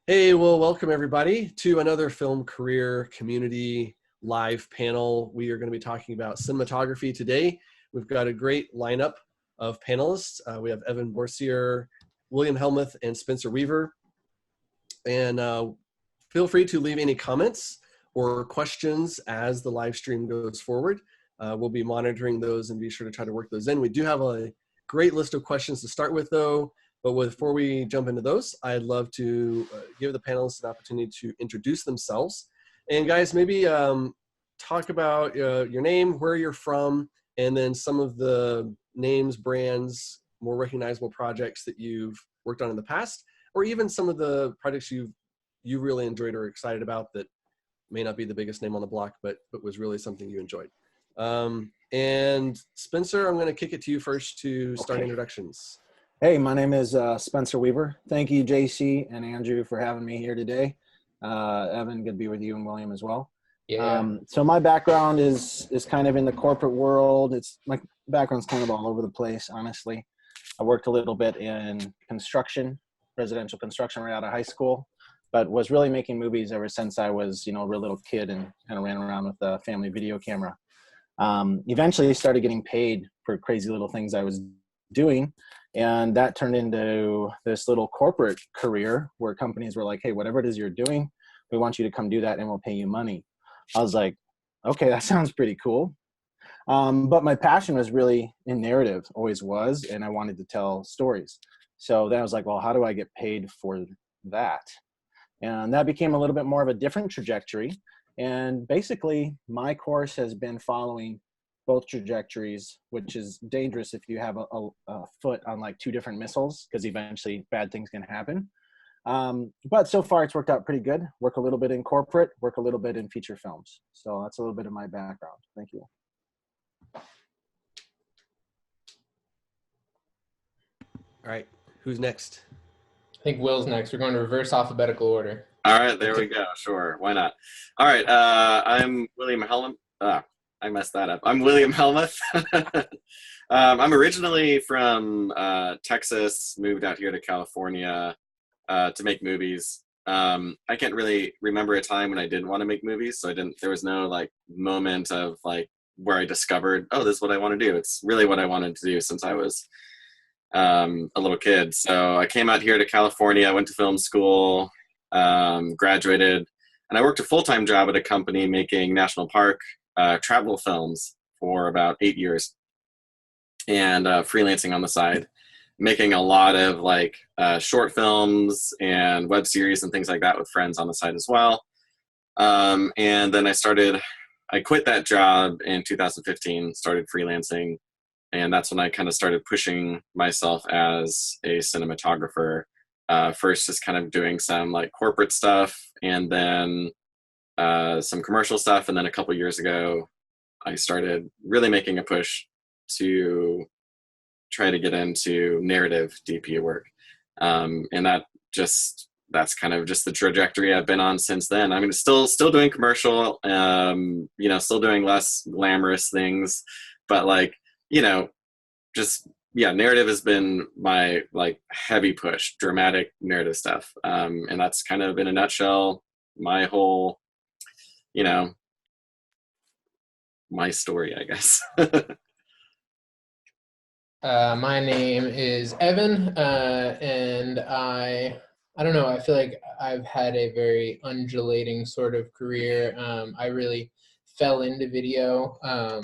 Hey, well, welcome everybody to another film career community live panel. We are going to be talking about cinematography today. We've got a great lineup of panelists. We have Evan Bourcier, William Hellmuth, and Spencer Weaver. And feel free to leave any comments or questions as the live stream goes forward. We'll be monitoring those and be sure to try to work those in. We do have a great list of questions to start with, though. But before we jump into those, I'd love to give the panelists an opportunity to introduce themselves. And guys, maybe talk about your name, where you're from, and then some of the names, brands, more recognizable projects that you've worked on in the past, or even some of the projects you really enjoyed or excited about that may not be the biggest name on the block, but was really something you enjoyed. And Spencer, I'm going to kick it to you first to start introductions. Hey, my name is Spencer Weaver. Thank you, JC and Andrew, for having me here today. Evan, good to be with you, and William as well. Yeah. So my background is kind of in the corporate world. My background's kind of all over the place, honestly. I worked a little bit in construction, residential construction right out of high school, but was really making movies ever since I was, a real little kid and kind of ran around with a family video camera. Eventually started getting paid for crazy little things I was doing. And that turned into this little corporate career where companies were like, hey, whatever it is you're doing, we want you to come do that and we'll pay you money. I was like, okay, that sounds pretty cool. But my passion was really in narrative, always was, and I wanted to tell stories. So then I was like, well, how do I get paid for that? And that became a little bit more of a different trajectory. And basically, my course has been following both trajectories, which is dangerous if you have a foot on like two different missiles, because eventually bad things can happen. But so far it's worked out pretty good. Work a little bit in corporate, work a little bit in feature films. So that's a little bit of my background. Thank you. All right, who's next? I think Will's next. We're going to reverse alphabetical order. All right, there we go. Sure, why not? All right, I'm William Hellmuth. I messed that up. I'm William Hellmuth. I'm originally from Texas, moved out here to California to make movies. I can't really remember a time when I didn't want to make movies, so there was no like moment of like where I discovered, oh, this is what I want to do. It's really what I wanted to do since I was a little kid. So I came out here to California, went to film school, graduated, and I worked a full-time job at a company making national park travel films for about 8 years, and freelancing on the side, making a lot of like short films and web series and things like that with friends on the side as well. And then I quit that job in 2015, started freelancing, and that's when I kind of started pushing myself as a cinematographer. First just kind of doing some like corporate stuff, and then some commercial stuff, and then a couple years ago I started really making a push to try to get into narrative DP work, and that's kind of just the trajectory I've been on since then. I mean, still doing commercial, still doing less glamorous things, but like, narrative has been my like heavy push, dramatic narrative stuff, and that's kind of in a nutshell my whole, my story, I guess. My name is Evan, and I don't know, I feel like I've had a very undulating sort of career. I really fell into video. I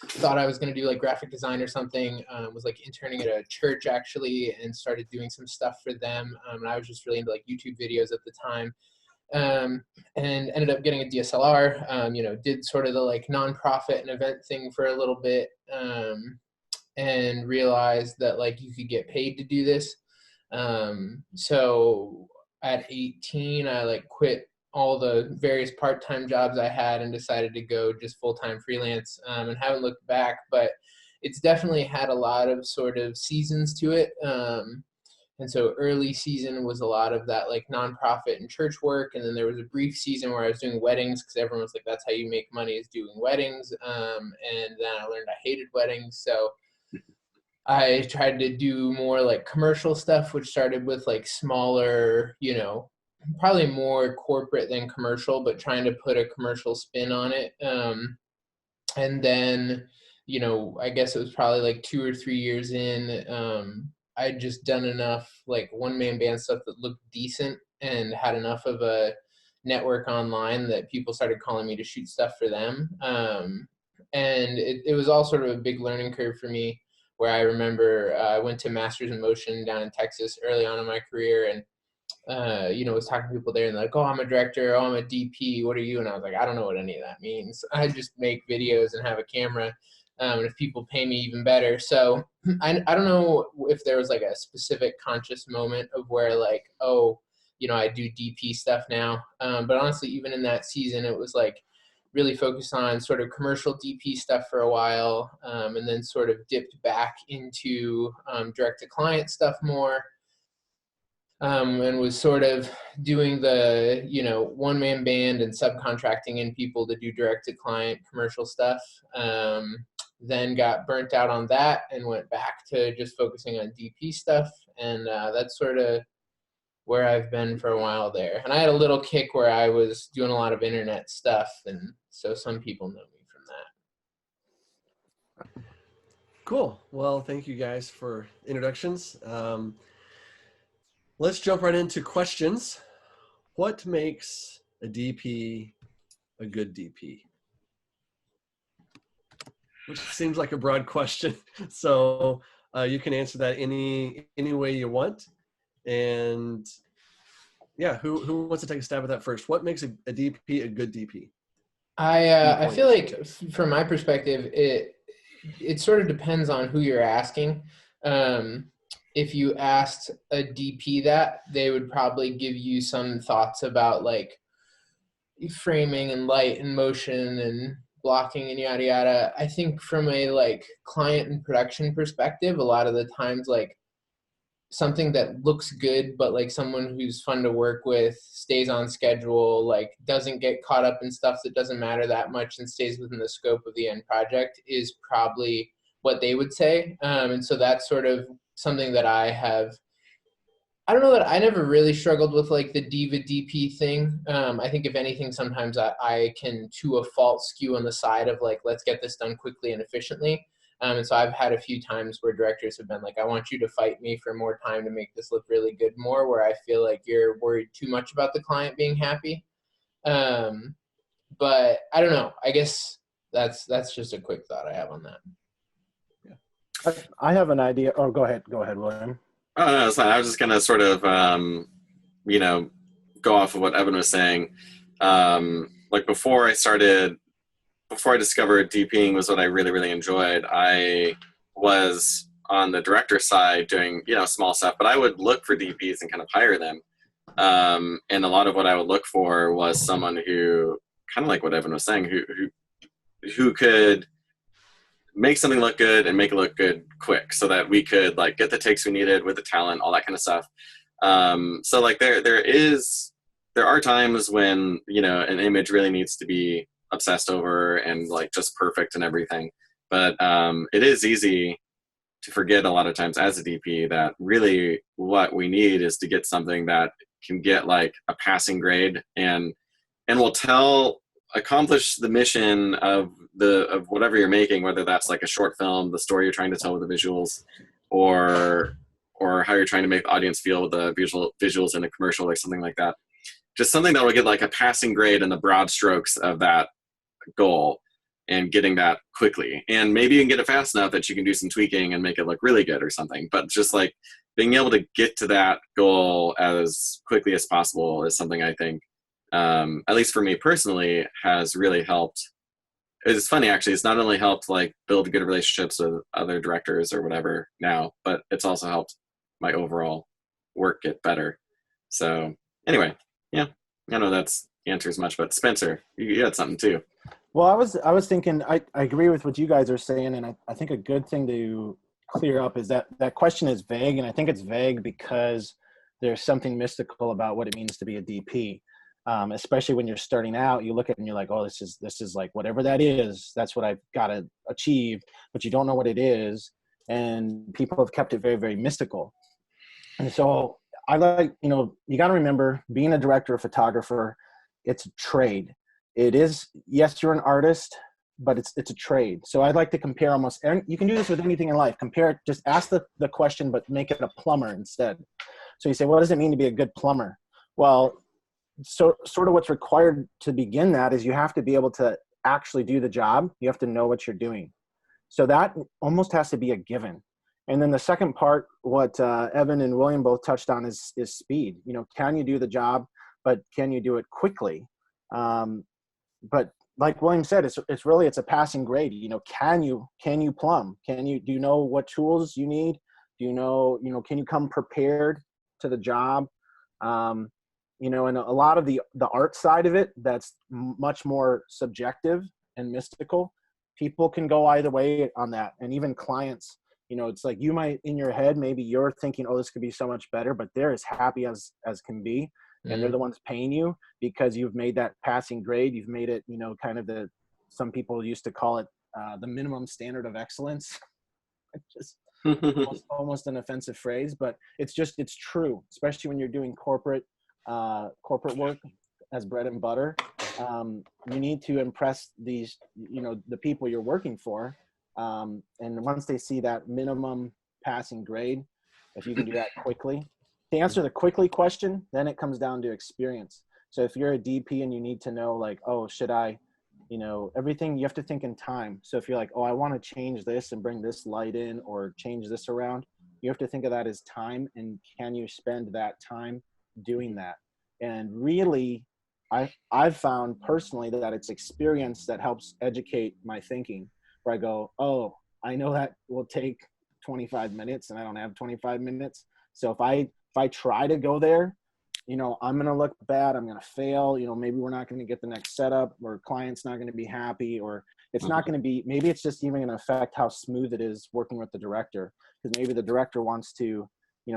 thought I was going to do like graphic design or something, was like interning at a church actually, and started doing some stuff for them. And I was just really into like YouTube videos at the time. And ended up getting a DSLR, did sort of the like nonprofit and event thing for a little bit, and realized that like you could get paid to do this. So at 18, I like quit all the various part-time jobs I had and decided to go just full-time freelance, and haven't looked back, but it's definitely had a lot of sort of seasons to it. And so early season was a lot of that like nonprofit and church work. And then there was a brief season where I was doing weddings because everyone was like, that's how you make money, is doing weddings. And then I learned I hated weddings. So I tried to do more like commercial stuff, which started with like smaller, probably more corporate than commercial, but trying to put a commercial spin on it. And then, I guess it was probably like 2 or 3 years in, I'd just done enough like one-man band stuff that looked decent and had enough of a network online that people started calling me to shoot stuff for them. And it was all sort of a big learning curve for me, where I remember I went to Masters in Motion down in Texas early on in my career, and was talking to people there and like, oh, I'm a director, oh, I'm a DP, what are you? And I was like, I don't know what any of that means. I just make videos and have a camera. And if people pay me, even better. So I don't know if there was like a specific conscious moment of where like, oh, I do DP stuff now. But honestly, even in that season, it was like really focused on sort of commercial DP stuff for a while, and then sort of dipped back into direct to client stuff more. And was sort of doing the, one-man band and subcontracting in people to do direct-to-client commercial stuff. Then got burnt out on that and went back to just focusing on DP stuff. And that's sort of where I've been for a while there. And I had a little kick where I was doing a lot of internet stuff, and so some people know me from that. Cool. Well, thank you guys for introductions. Let's jump right into questions. What makes a DP a good DP? Which seems like a broad question. So you can answer that any way you want. And yeah, who wants to take a stab at that first? What makes a DP a good DP? I feel like from my perspective, it sort of depends on who you're asking. If you asked a DP that, they would probably give you some thoughts about like framing and light and motion and blocking and yada yada. I think from a like client and production perspective, a lot of the times like something that looks good, but like someone who's fun to work with, stays on schedule, like doesn't get caught up in stuff that doesn't matter that much and stays within the scope of the end project is probably what they would say. And so that's sort of something that I don't know, that I never really struggled with like the diva DP thing. I think if anything, sometimes I can to a fault skew on the side of like, let's get this done quickly and efficiently. And so I've had a few times where directors have been like, I want you to fight me for more time to make this look really good more, where I feel like you're worried too much about the client being happy. But I don't know. I guess that's just a quick thought I have on that. I have an idea. Oh, go ahead, William. Oh, no, it's fine. I was just going to sort of, go off of what Evan was saying. Like before I discovered DPing was what I really, really enjoyed, I was on the director side doing, small stuff, but I would look for DPs and kind of hire them. And a lot of what I would look for was someone who, kind of like what Evan was saying, who could make something look good and make it look good quick, so that we could like get the takes we needed with the talent, all that kind of stuff. So like there are times when, an image really needs to be obsessed over and like just perfect and everything. But it is easy to forget a lot of times as a DP that really what we need is to get something that can get like a passing grade and will accomplish the mission of whatever you're making, whether that's like a short film, the story you're trying to tell with the visuals, or how you're trying to make the audience feel with the visuals in a commercial or something like that. Just something that will get like a passing grade in the broad strokes of that goal, and getting that quickly. And maybe you can get it fast enough that you can do some tweaking and make it look really good or something. But just like being able to get to that goal as quickly as possible is something I think, at least for me personally, has really helped. It's funny, actually. It's not only helped like build good relationships with other directors or whatever now, but it's also helped my overall work get better. So anyway, yeah, I know that's answers much, but Spencer, you had something too. Well, I was thinking, I agree with what you guys are saying, and I think a good thing to clear up is that question is vague, and I think it's vague because there's something mystical about what it means to be a DP. Especially when you're starting out, you look at it and you're like, oh, this is like whatever that is, that's what I've got to achieve, but you don't know what it is. and people have kept it very, very mystical. And so I like, you got to remember, being a director or photographer, it's a trade. It is, yes, you're an artist, but it's a trade. So I'd like to compare almost, you can do this with anything in life. Compare it, just ask the question, but make it a plumber instead. So you say, what does it mean to be a good plumber? Well, so sort of what's required to begin that is you have to be able to actually do the job. You have to know what you're doing. So that almost has to be a given. And then the second part, what Evan and William both touched on is speed. Can you do the job, but can you do it quickly? But like William said, it's really a passing grade. Can you plumb? Do you know what tools you need? Do can you come prepared to the job? And a lot of the art side of it, that's much more subjective and mystical. People can go either way on that. And even clients, it's like you might, in your head, maybe you're thinking, oh, this could be so much better, but they're as happy as can be. And they're the ones paying you because you've made that passing grade. You've made it, kind of some people used to call it the minimum standard of excellence. Just almost an offensive phrase, but it's true, especially when you're doing corporate work as bread and butter. You need to impress these, the people you're working for. And once they see that minimum passing grade, if you can do that quickly, to answer the quickly question, then it comes down to experience. So if you're a DP and you need to know, like, oh, should I, everything, you have to think in time. So if you're like, oh, I want to change this and bring this light in or change this around, you have to think of that as time. And can you spend that time doing that? And really, I've found personally that it's experience that helps educate my thinking, where I go, oh, I know that will take 25 minutes and I don't have 25 minutes. So if I try to go there, I'm going to look bad. I'm going to fail. Maybe we're not going to get the next setup, or client's not going to be happy, or it's not going to be, maybe it's just even going to affect how smooth it is working with the director. Because maybe the director wants to,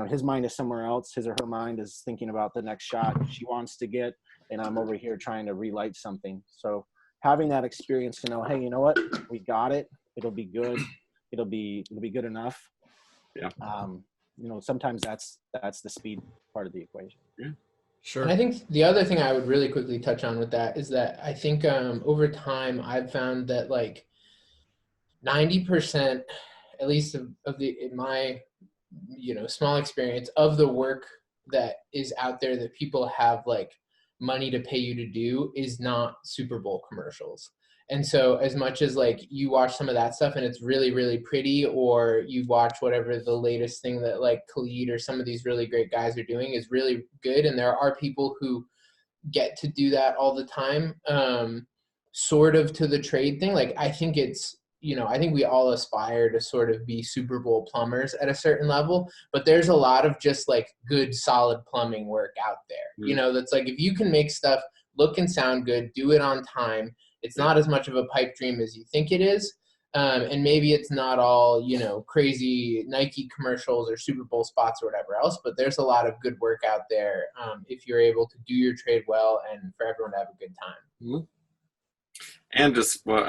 his mind is somewhere else. His or her mind is thinking about the next shot she wants to get. And I'm over here trying to relight something. So having that experience to know, hey, you know what? We got it. It'll be good. It'll be good enough. Yeah. Sometimes that's the speed part of the equation. Yeah. Sure. And I think the other thing I would really quickly touch on with that is that I think over time I've found that like 90%, at least in my small experience, of the work that is out there that people have like money to pay you to do is not Super Bowl commercials. And so as much as like you watch some of that stuff and it's really, really pretty, or you watch whatever the latest thing that like Khalid or some of these really great guys are doing is really good. And there are people who get to do that all the time, sort of to the trade thing. Like, I think it's, I think we all aspire to sort of be Super Bowl plumbers at a certain level, but there's a lot of just like good, solid plumbing work out there, that's like, if you can make stuff look and sound good, do it on time, it's not as much of a pipe dream as you think it is. And maybe it's not all, crazy Nike commercials or Super Bowl spots or whatever else, but there's a lot of good work out there if you're able to do your trade well and for everyone to have a good time. And just, well,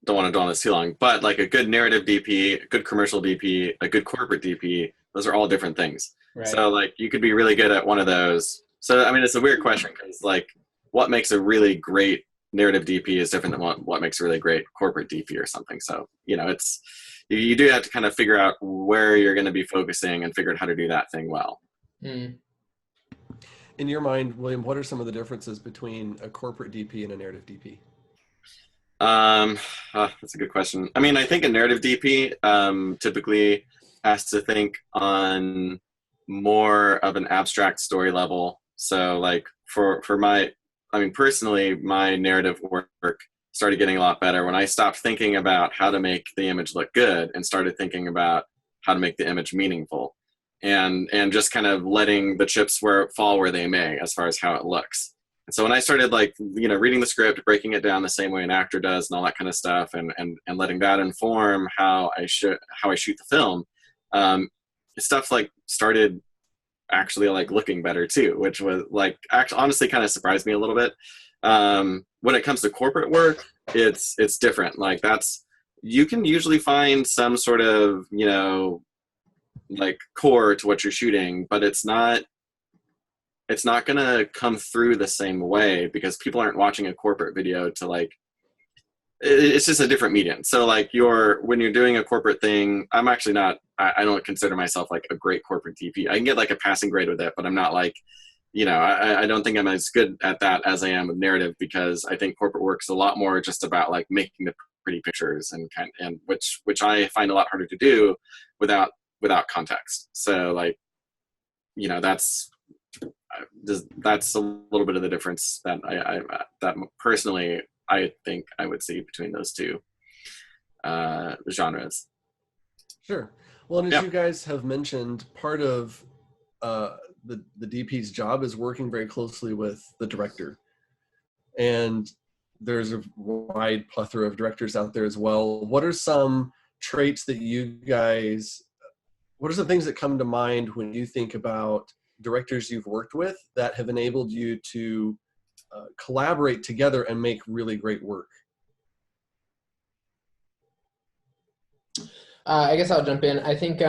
don't want to dwell on this too long, but like a good narrative DP, a good commercial DP, a good corporate DP, those are all different things. Right. So like you could be really good at one of those. So, I mean, it's a weird question because like what makes a really great narrative DP is different than what makes a really great corporate DP or something. So, it's, you do have to kind of figure out where you're going to be focusing and figure out how to do that thing well. In your mind, William, what are some of the differences between a corporate DP and a narrative DP? That's a good question. I mean, I think a narrative DP typically has to think on more of an abstract story level. So like personally, my narrative work started getting a lot better when I stopped thinking about how to make the image look good and started thinking about how to make the image meaningful, and just kind of letting the chips fall where they may as far as how it looks. And so when I started like, reading the script, breaking it down the same way an actor does and all that kind of stuff, and letting that inform how I shoot the film, stuff like started actually like looking better too, which was like actually honestly kind of surprised me a little bit. When it comes to corporate work, it's different. Like that's you can usually find some sort of, you know, like core to what you're shooting, but it's not going to come through the same way because people aren't watching a corporate video to like, it's just a different medium. So like when you're doing a corporate thing, I'm actually not, I don't consider myself like a great corporate DP. I can get like a passing grade with it, but I'm not like, you know, I don't think I'm as good at that as I am with narrative, because I think corporate work's a lot more just about like making the pretty pictures and which I find a lot harder to do without context. So like, you know, that's a little bit of the difference that that personally I think I would see between those two genres. Sure. Well, and as Yep. you guys have mentioned, part of the DP's job is working very closely with the director. And there's a wide plethora of directors out there as well. What are some traits that what are some things that come to mind when you think about directors you've worked with that have enabled you to collaborate together and make really great work? I guess I'll jump in. I think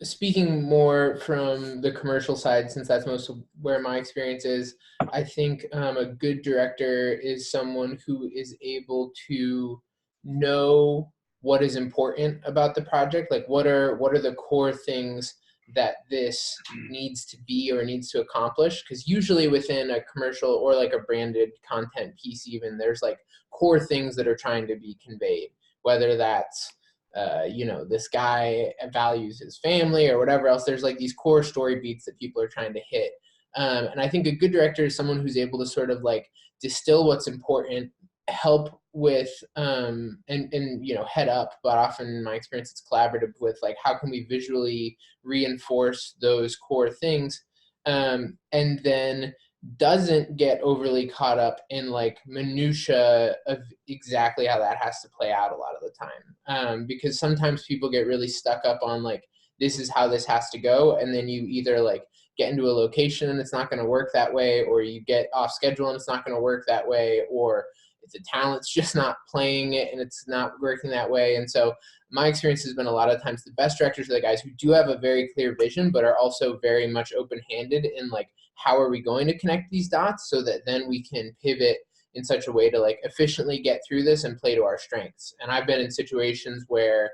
speaking more from the commercial side, since that's most of where my experience is, I think a good director is someone who is able to know what is important about the project. Like what are the core things that this needs to be or needs to accomplish? Because usually within a commercial or like a branded content piece, even there's like core things that are trying to be conveyed, whether that's you know, this guy values his family or whatever else. There's like these core story beats that people are trying to hit. And I think a good director is someone who's able to sort of like distill what's important, help with, and you know, head up, but often in my experience, it's collaborative with like, how can we visually reinforce those core things? And then doesn't get overly caught up in like minutia of exactly how that has to play out a lot of the time, because sometimes people get really stuck up on like, this is how this has to go, and then you either like get into a location and it's not going to work that way, or you get off schedule and it's not going to work that way, or if the talent's just not playing it and it's not working that way. And so my experience has been a lot of times the best directors are the guys who do have a very clear vision, but are also very much open-handed in like, how are we going to connect these dots so that then we can pivot in such a way to like efficiently get through this and play to our strengths. And I've been in situations where,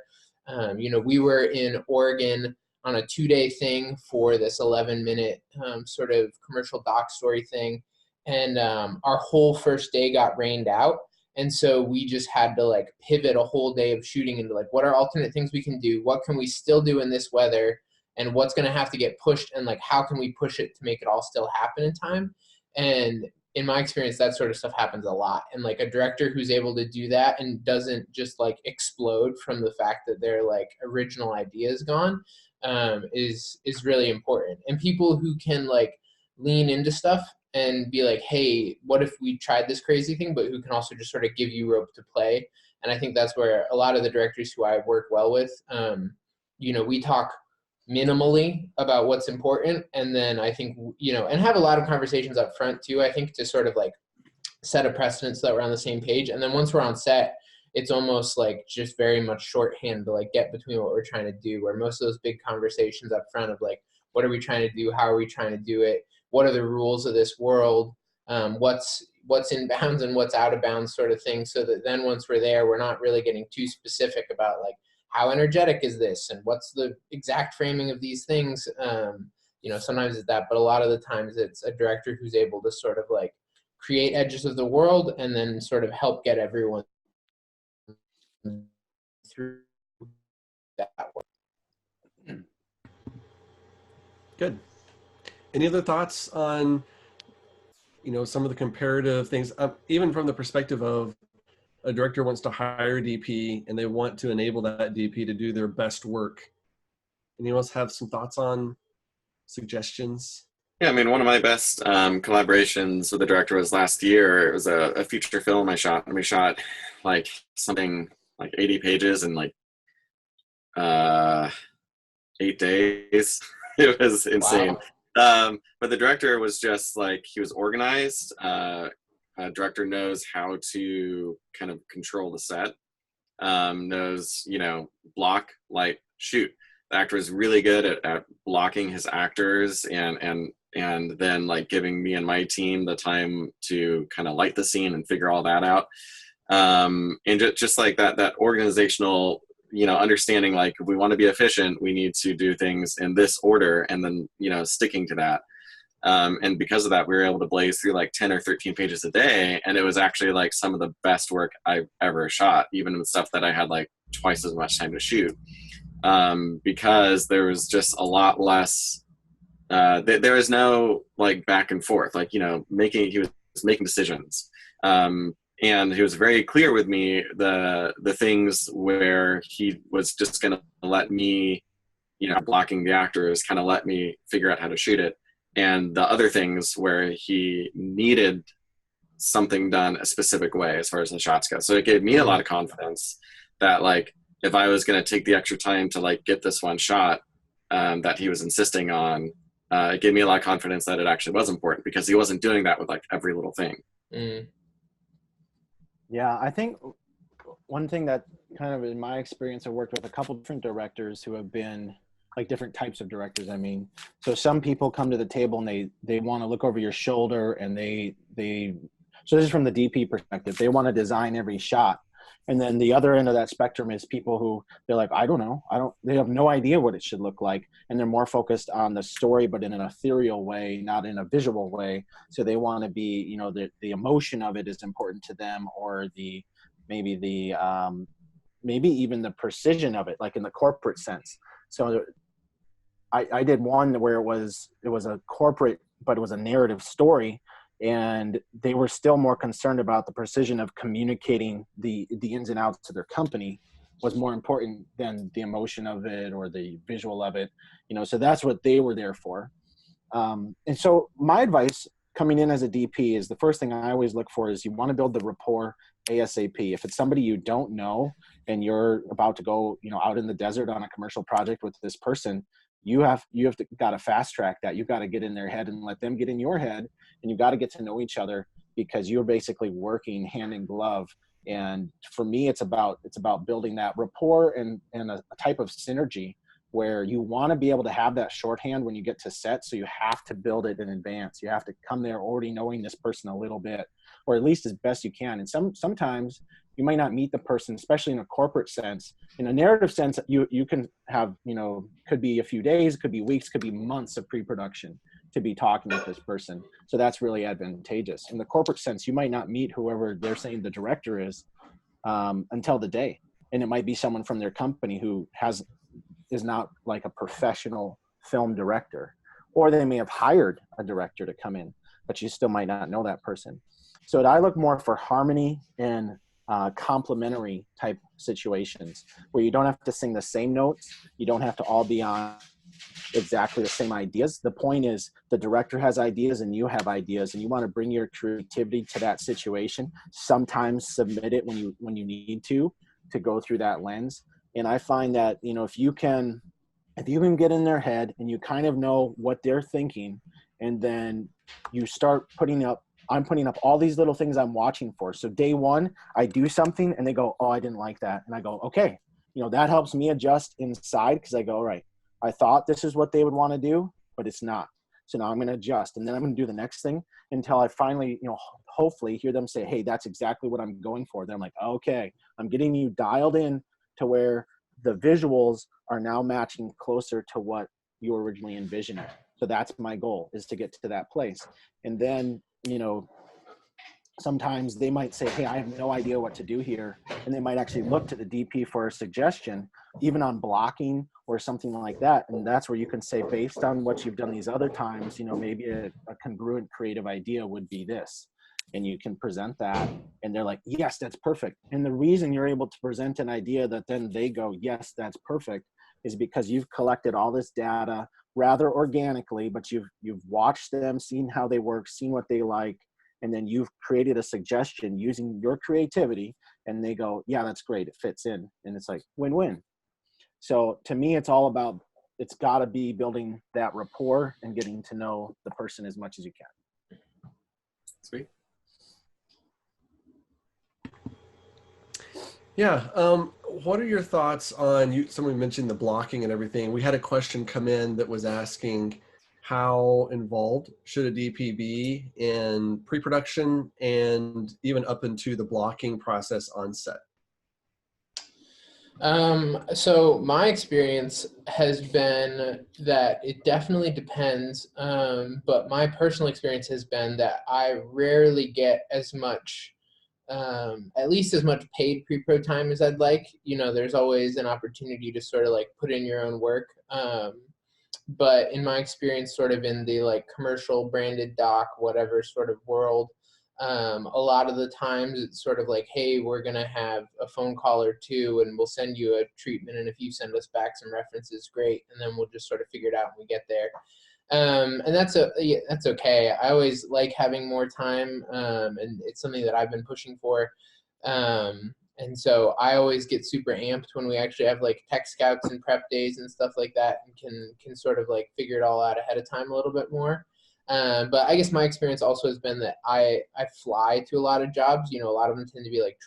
you know, we were in Oregon on a 2-day thing for this 11-minute sort of commercial doc story thing. And our whole first day got rained out. And so we just had to like pivot a whole day of shooting into like, what are alternate things we can do? What can we still do in this weather? And what's going to have to get pushed, and like, how can we push it to make it all still happen in time? And in my experience, that sort of stuff happens a lot. And like a director who's able to do that and doesn't just like explode from the fact that their like original idea is gone, is really important. And people who can like lean into stuff and be like, hey, what if we tried this crazy thing, but who can also just sort of give you rope to play. And I think that's where a lot of the directors who I work well with, you know, we talk minimally about what's important, and then I think, you know, and have a lot of conversations up front too, I think, to sort of like set a precedent so that we're on the same page. And then once we're on set, it's almost like just very much shorthand to like get between what we're trying to do, where most of those big conversations up front of like, what are we trying to do, how are we trying to do it, what are the rules of this world, what's in bounds and what's out of bounds sort of thing, so that then once we're there, we're not really getting too specific about like, how energetic is this and what's the exact framing of these things. You know, sometimes it's that, but a lot of the times it's a director who's able to sort of like create edges of the world and then sort of help get everyone through that work. Good. Any other thoughts on, you know, some of the comparative things, even from the perspective of a director wants to hire a DP and they want to enable that DP to do their best work? Anyone else have some thoughts on suggestions? Yeah, I mean, one of my best collaborations with the director was last year. It was a feature film I shot, and we shot like something like 80 pages in like 8 days. It was insane. Wow. But the director was just like, he was organized. Director knows how to kind of control the set. knows, you know, block, light, shoot. The actor is really good at blocking his actors and then like giving me and my team the time to kind of light the scene and figure all that out. And just like that organizational, you know, understanding, like if we want to be efficient, we need to do things in this order, and then, you know, sticking to that. And because of that, we were able to blaze through like 10 or 13 pages a day. And it was actually like some of the best work I've ever shot, even with stuff that I had like twice as much time to shoot. Because there was just a lot less, there was no like back and forth, like, you know, he was making decisions. And he was very clear with me, the things where he was just going to let me, you know, blocking the actors, kind of let me figure out how to shoot it. And the other things where he needed something done a specific way as far as the shots go. So it gave me a lot of confidence that like, if I was going to take the extra time to like get this one shot that he was insisting on, it gave me a lot of confidence that it actually was important, because he wasn't doing that with like every little thing. Yeah, I think one thing that kind of in my experience, I worked with a couple different directors who have been like different types of directors. I mean, so some people come to the table and they want to look over your shoulder, and so this is from the DP perspective, they want to design every shot. And then the other end of that spectrum is people who they're like, I don't know. They have no idea what it should look like. And they're more focused on the story, but in an ethereal way, not in a visual way. So they want to be, you know, the emotion of it is important to them, or maybe even the precision of it, like in the corporate sense. So I did one where it was a corporate, but it was a narrative story. And they were still more concerned about the precision of communicating the ins and outs to their company was more important than the emotion of it or the visual of it, you know. So that's what they were there for. And so my advice coming in as a DP is, the first thing I always look for is you want to build the rapport ASAP. If it's somebody you don't know and you're about to go, you know, out in the desert on a commercial project with this person, you have got to fast track that. You've got to get in their head and let them get in your head, and you've got to get to know each other, because you're basically working hand in glove. And for me, it's about building that rapport and a type of synergy where you want to be able to have that shorthand when you get to set. So you have to build it in advance. You have to come there already knowing this person a little bit, or at least as best you can. And sometimes you might not meet the person, especially in a corporate sense. In a narrative sense, you can have, you know, could be a few days, could be weeks, could be months of pre-production to be talking with this person. So that's really advantageous. In the corporate sense, you might not meet whoever they're saying the director is until the day. And it might be someone from their company who is not like a professional film director, or they may have hired a director to come in, but you still might not know that person. So I look more for harmony and complementary type situations where you don't have to sing the same notes. You don't have to all be on exactly the same ideas. The point is the director has ideas and you have ideas, and you want to bring your creativity to that situation. Sometimes submit it when you need to go through that lens. And I find that, you know, if you can get in their head and you kind of know what they're thinking, and then you start I'm putting up all these little things I'm watching for. So day one, I do something and they go, oh, I didn't like that. And I go, okay, you know, that helps me adjust inside, because I go, all right, I thought this is what they would want to do, but it's not. So now I'm going to adjust, and then I'm going to do the next thing until I finally, you know, hopefully hear them say, hey, that's exactly what I'm going for. Then I'm like, okay, I'm getting you dialed in to where the visuals are now matching closer to what you originally envisioned. So that's my goal, is to get to that place. And then, you know, sometimes they might say, hey, I have no idea what to do here. And they might actually look to the DP for a suggestion, even on blocking or something like that. And that's where you can say, based on what you've done these other times, you know, maybe a congruent creative idea would be this. And you can present that, and they're like, yes, that's perfect. And the reason you're able to present an idea that then they go, yes, that's perfect, is because you've collected all this data rather organically, but you've watched them, seen how they work, seen what they like, and then you've created a suggestion using your creativity, and they go, yeah, that's great, it fits in. And it's like win-win. So to me, it's all about, it's got to be building that rapport and getting to know the person as much as you can. Sweet. Yeah. What are your thoughts on you? Someone mentioned the blocking and everything. We had a question come in that was asking how involved should a DP be in pre-production and even up into the blocking process on set? So my experience has been that it definitely depends. But my personal experience has been that I rarely get as much, at least as much paid pre-pro time as I'd like. You know, there's always an opportunity to sort of like put in your own work. But in my experience, sort of in the like commercial branded doc, whatever sort of world, a lot of the times it's sort of like, hey, we're going to have a phone call or two and we'll send you a treatment. And if you send us back some references, great. And then we'll just sort of figure it out when we get there. And that's okay. I always like having more time, and it's something that I've been pushing for. And so I always get super amped when we actually have like tech scouts and prep days and stuff like that, and can sort of like figure it all out ahead of time a little bit more. But I guess my experience also has been that I fly to a lot of jobs. You know, a lot of them tend to be like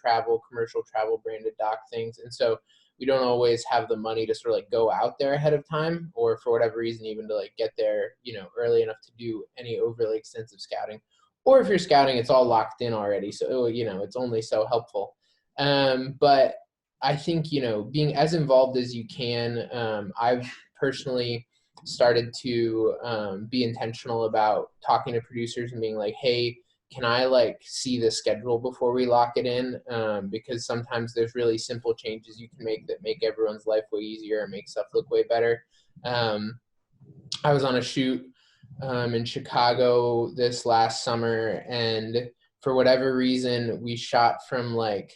commercial travel branded doc things, and so we don't always have the money to sort of like go out there ahead of time, or for whatever reason even to like get there, you know, early enough to do any overly extensive scouting. Or if you're scouting, it's all locked in already, so you know it's only so helpful. But I think, you know, being as involved as you can, I've personally started to be intentional about talking to producers and being like, hey, can I like see the schedule before we lock it in? Because sometimes there's really simple changes you can make that make everyone's life way easier and make stuff look way better. I was on a shoot in Chicago this last summer, and for whatever reason, we shot from like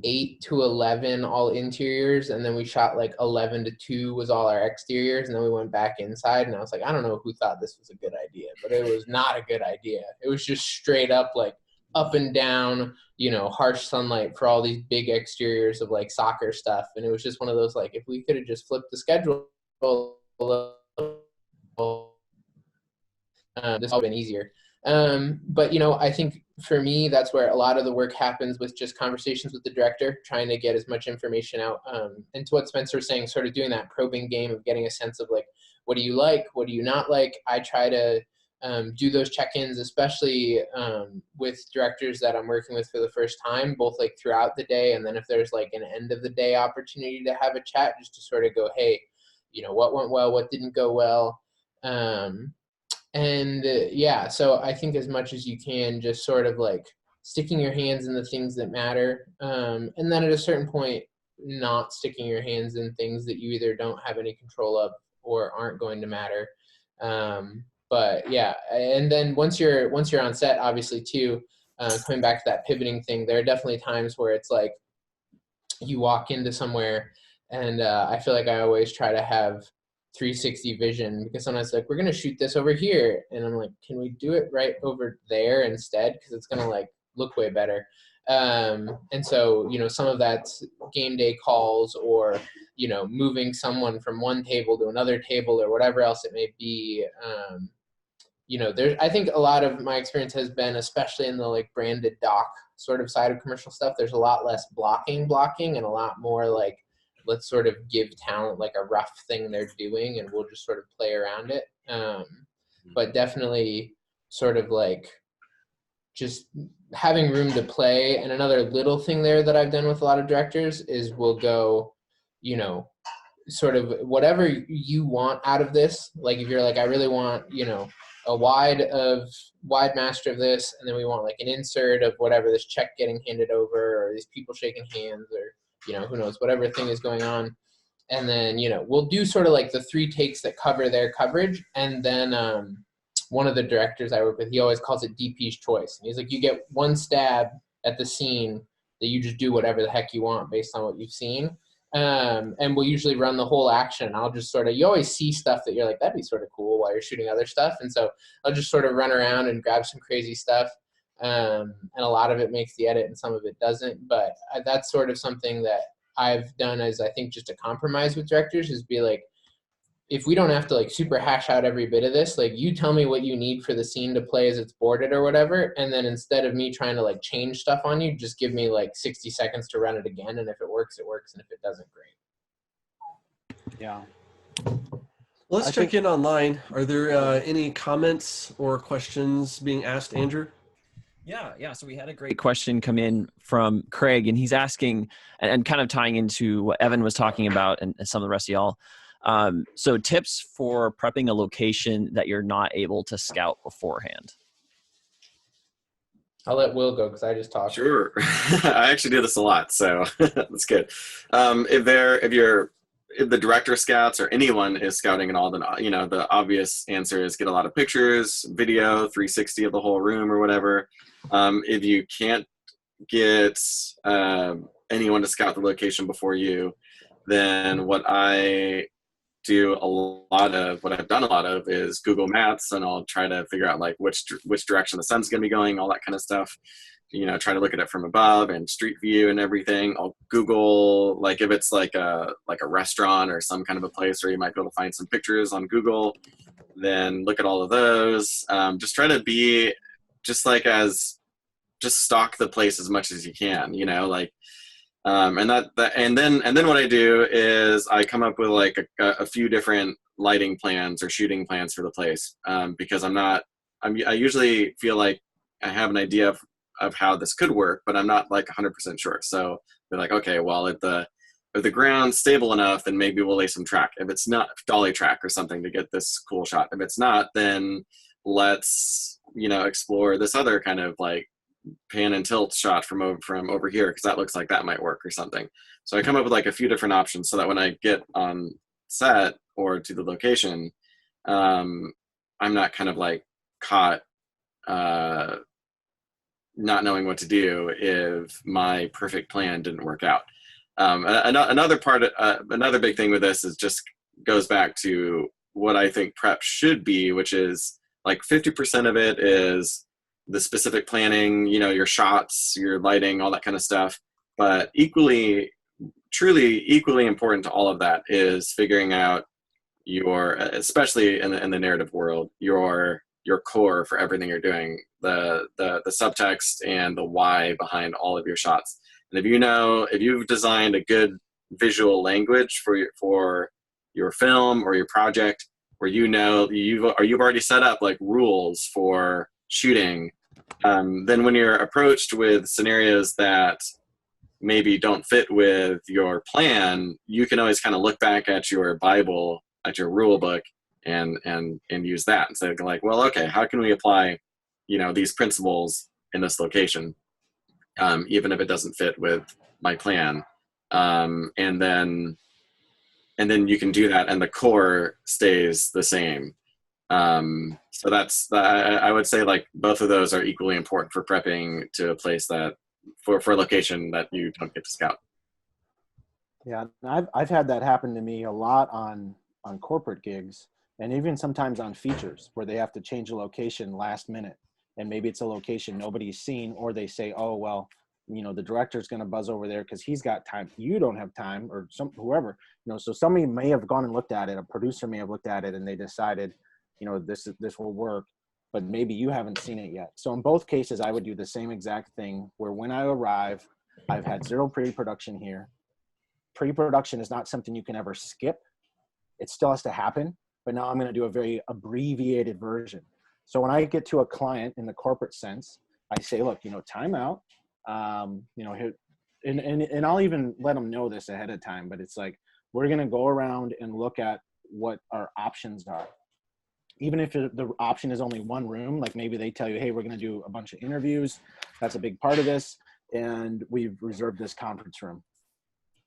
8 to 11 all interiors, and then we shot like 11 to 2 was all our exteriors, and then we went back inside, and I was like, I don't know who thought this was a good idea, but it was not a good idea. It was just straight up like up and down, you know, harsh sunlight for all these big exteriors of like soccer stuff, and it was just one of those like, if we could have just flipped the schedule a little, this would have been easier. But, you know, I think for me, that's where a lot of the work happens, with just conversations with the director, trying to get as much information out. And to what Spencer was saying, sort of doing that probing game of getting a sense of like, what do you like? What do you not like? I try to do those check-ins, especially with directors that I'm working with for the first time, both like throughout the day. And then if there's like an end of the day opportunity to have a chat, just to sort of go, hey, you know, what went well, what didn't go well. Yeah, so I think as much as you can, just sort of like sticking your hands in the things that matter. And then at a certain point, not sticking your hands in things that you either don't have any control of or aren't going to matter. But yeah, and then once you're on set, obviously too, coming back to that pivoting thing, there are definitely times where it's like you walk into somewhere, and I feel like I always try to have 360 vision, because sometimes like, we're going to shoot this over here, and I'm like, can we do it right over there instead, because it's going to like look way better. And so, you know, some of that's game day calls, or, you know, moving someone from one table to another table, or whatever else it may be. You know, I think a lot of my experience has been, especially in the like branded doc sort of side of commercial stuff, there's a lot less blocking and a lot more like, let's sort of give talent like a rough thing they're doing, and we'll just sort of play around it. But definitely sort of like just having room to play. And another little thing there that I've done with a lot of directors is we'll go, you know, sort of whatever you want out of this. Like if you're like, I really want, you know, a wide master of this, and then we want like an insert of whatever, this check getting handed over, or these people shaking hands, or, you know, who knows, whatever thing is going on. And then, you know, we'll do sort of like the 3 takes that cover their coverage. And then one of the directors I work with, he always calls it DP's choice. And he's like, you get one stab at the scene that you just do whatever the heck you want based on what you've seen. And we'll usually run the whole action. I'll just sort of, you always see stuff that you're like, that'd be sort of cool while you're shooting other stuff. And so I'll just sort of run around and grab some crazy stuff. And a lot of it makes the edit and some of it doesn't. But that's sort of something that I've done as, I think, just a compromise with directors, is be like, if we don't have to like super hash out every bit of this, like you tell me what you need for the scene to play as it's boarded or whatever, and then instead of me trying to like change stuff on you, just give me like 60 seconds to run it again, and if it works, it works, and if it doesn't, great. Yeah. Let's check in online. Are there any comments or questions being asked, Andrew? Yeah. So we had a great question come in from Craig, and he's asking, and kind of tying into what Evan was talking about and some of the rest of y'all. So tips for prepping a location that you're not able to scout beforehand. I'll let Will go because I just talked. Sure. I actually do this a lot, so that's good. If the director scouts or anyone is scouting at all, then the obvious answer is get a lot of pictures, video, 360 of the whole room or whatever. If you can't get anyone to scout the location before you, then what I've done a lot of is Google Maps, and I'll try to figure out like which direction the sun's gonna be going, all that kind of stuff. Try to look at it from above and street view and everything. I'll Google, like if it's like a restaurant or some kind of a place where you might be able to find some pictures on Google, then look at all of those. Just try to be just stock the place as much as you can, and then what I do is I come up with like a few different lighting plans or shooting plans for the place, because I usually feel like I have an idea of how this could work, but I'm not like 100% sure. So they're like, okay, well, if the ground's stable enough, then maybe we'll lay some track. If it's not, dolly track or something to get this cool shot. If it's not, then let's explore this other kind of like pan and tilt shot from over here, because that looks like that might work or something. So I come up with like a few different options so that when I get on set or to the location, I'm not kind of like caught not knowing what to do if my perfect plan didn't work out. Another big thing with this is just goes back to what I think prep should be, which is like 50% of it is the specific planning, your shots, your lighting, all that kind of stuff. But truly equally important to all of that is figuring out especially in the narrative world, your core for everything you're doing, the subtext and the why behind all of your shots. And if you've designed a good visual language for your film or your project, where you've already set up like rules for shooting, then when you're approached with scenarios that maybe don't fit with your plan, you can always kind of look back at your Bible, at your rule book, and use that and say like, well, okay, how can we apply these principles in this location, even if it doesn't fit with my plan, and then you can do that and the core stays the same. So I would say like both of those are equally important for prepping to a place that for a location that you don't get to scout. Yeah, I've had that happen to me a lot on corporate gigs, and even sometimes on features where they have to change a location last minute, and maybe it's a location nobody's seen, or they say, oh, well, the director's going to buzz over there because he's got time. You don't have time, or whoever, so somebody may have gone and looked at it. A producer may have looked at it and they decided, this will work, but maybe you haven't seen it yet. So in both cases, I would do the same exact thing where when I arrive, I've had zero pre-production here. Pre-production is not something you can ever skip. It still has to happen, but now I'm going to do a very abbreviated version. So when I get to a client in the corporate sense, I say, look, time out, here, and I'll even let them know this ahead of time, but it's like, we're going to go around and look at what our options are. Even if the option is only one room, like maybe they tell you, hey, we're going to do a bunch of interviews. That's a big part of this. And we've reserved this conference room.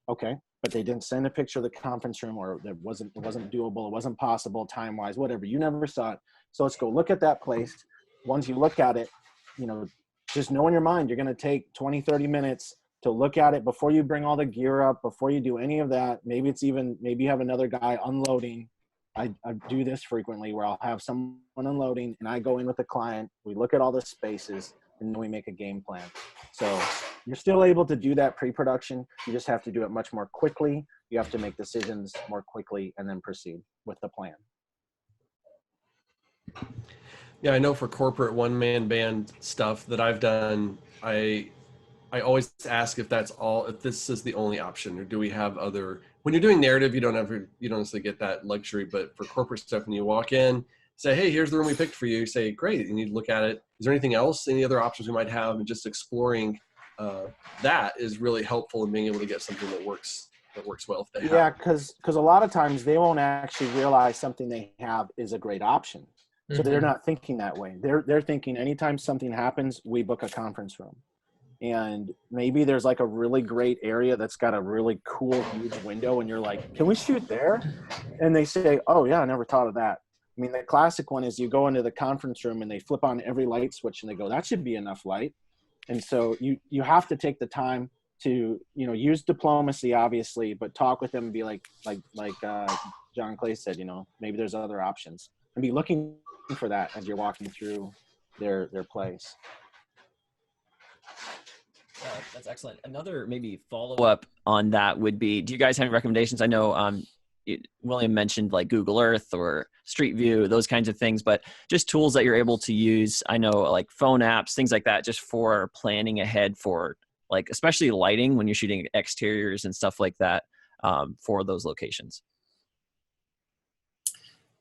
Okay. But they didn't send a picture of the conference room, or it wasn't doable. It wasn't possible time-wise, whatever. You never saw it. So let's go look at that place. Once you look at it, just know in your mind, you're going to take 20, 30 minutes to look at it before you bring all the gear up, before you do any of that. Maybe you have another guy unloading. I do this frequently where I'll have someone unloading and I go in with the client. We look at all the spaces and then we make a game plan. So you're still able to do that pre-production. You just have to do it much more quickly you have to make decisions more quickly and then proceed with the plan. Yeah, I know for corporate one-man band stuff that I've done, I always ask if that's all, if this is the only option, or do we have other. When you're doing narrative, you don't necessarily get that luxury, but for corporate stuff, when you walk in, say, hey, here's the room we picked for you. You say, great, and you look at it. Is there anything else? Any other options we might have? And just exploring that is really helpful in being able to get something that works well if they Yeah, have. because a lot of times they won't actually realize something they have is a great option. So they're not thinking that way. They're thinking anytime something happens, we book a conference room. And maybe there's like a really great area that's got a really cool, huge window. And you're like, can we shoot there? And they say, oh yeah, I never thought of that. I mean, the classic one is you go into the conference room and they flip on every light switch and they go, that should be enough light. And so you have to take the time to, use diplomacy, obviously, but talk with them and be like John Clay said, maybe there's other options, and be looking for that as you're walking through their place. That's excellent. Another maybe follow-up on that would be, do you guys have any recommendations? I know William mentioned like Google Earth or Street View, those kinds of things, but just tools that you're able to use. I know like phone apps, things like that, just for planning ahead for like, especially lighting when you're shooting exteriors and stuff like that, for those locations.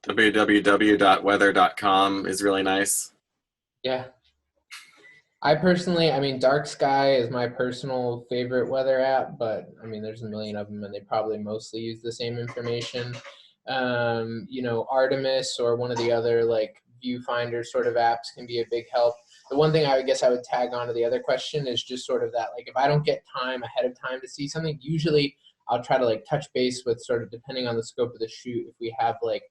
www.weather.com is really nice. Yeah. I mean, Dark Sky is my personal favorite weather app, but I mean, there's a million of them and they probably mostly use the same information. Artemis or one of the other like viewfinder sort of apps can be a big help. The one thing I guess I would tag on to the other question is just sort of that, like, if I don't get time ahead of time to see something, usually I'll try to like touch base with, sort of depending on the scope of the shoot, if we have like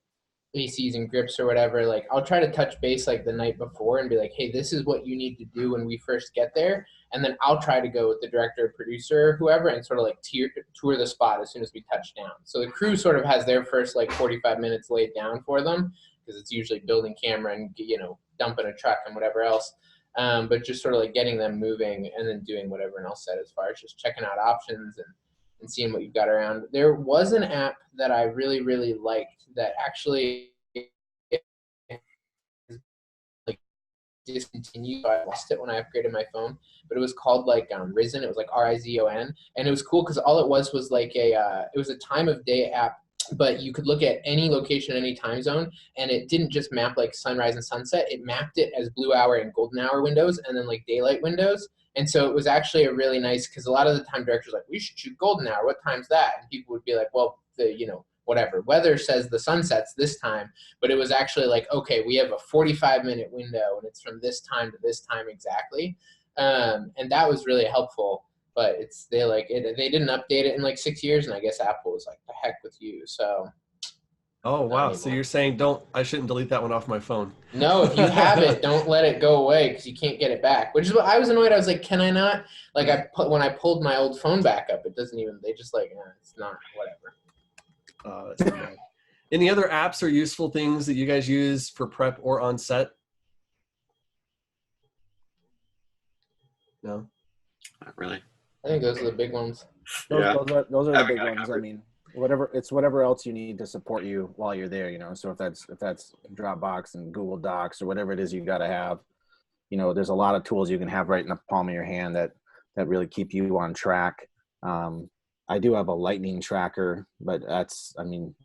ACs and grips or whatever, like I'll try to touch base like the night before and be like, hey, this is what you need to do when we first get there. And then I'll try to go with the director, producer, or whoever, and sort of like tour the spot as soon as we touch down. So the crew sort of has their first like 45 minutes laid down for them, because it's usually building camera and, dumping a truck and whatever else. But just sort of like getting them moving and then doing what everyone else said as far as just checking out options and seeing what you've got around. There was an app that I really, really liked that actually like discontinued. I lost it when I upgraded my phone, but it was called like Rizon. It was like Rizon, and it was cool because all it was like it was a time of day app, but you could look at any location, any time zone, and it didn't just map like sunrise and sunset. It mapped it as blue hour and golden hour windows, and then like daylight windows. And so it was actually a really nice, because a lot of the time directors are like, we should shoot golden hour. What time's that? And people would be like, well, whatever. Weather says the sun sets this time. But it was actually like, okay, we have a 45-minute window, and it's from this time to this time exactly. And that was really helpful. But they didn't update it in like 6 years, and I guess Apple was like, the heck with you. So. Oh, wow. So you're saying I shouldn't delete that one off my phone. No, if you have it, don't let it go away, because you can't get it back. Which is what I was annoyed. I was like, can I not? Like when I pulled my old phone back up, it doesn't even, they just like, it's not, whatever. That's too bad. Any other apps or useful things that you guys use for prep or on set? No? Not really. I think those are the big ones. Those are the big ones. I mean, whatever else you need to support you while you're there, So if that's Dropbox and Google Docs or whatever it is you got to have, there's a lot of tools you can have right in the palm of your hand that really keep you on track. I do have a lightning tracker, but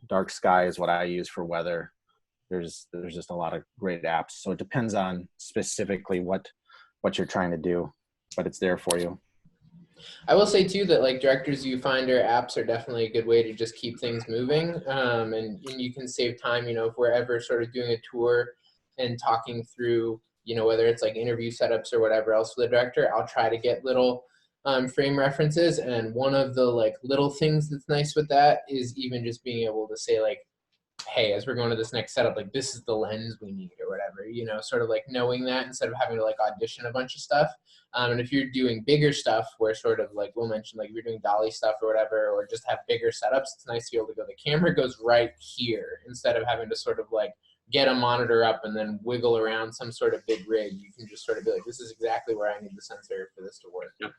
Dark Sky is what I use for weather. There's just a lot of great apps. So it depends on specifically what you're trying to do, but it's there for you. I will say too that like directors viewfinder apps are definitely a good way to just keep things moving, and you can save time. If we're ever sort of doing a tour and talking through, whether it's like interview setups or whatever else for the director, I'll try to get little frame references. And one of the like little things that's nice with that is even just being able to say like, hey, as we're going to this next setup, like this is the lens we need or whatever, sort of like knowing that instead of having to like audition a bunch of stuff. And if you're doing bigger stuff where sort of like Will mentioned, like if you're doing dolly stuff or whatever, or just have bigger setups, it's nice to be able to go, the camera goes right here, instead of having to sort of like get a monitor up and then wiggle around some sort of big rig. You can just sort of be like, this is exactly where I need the sensor for this to work. Yep.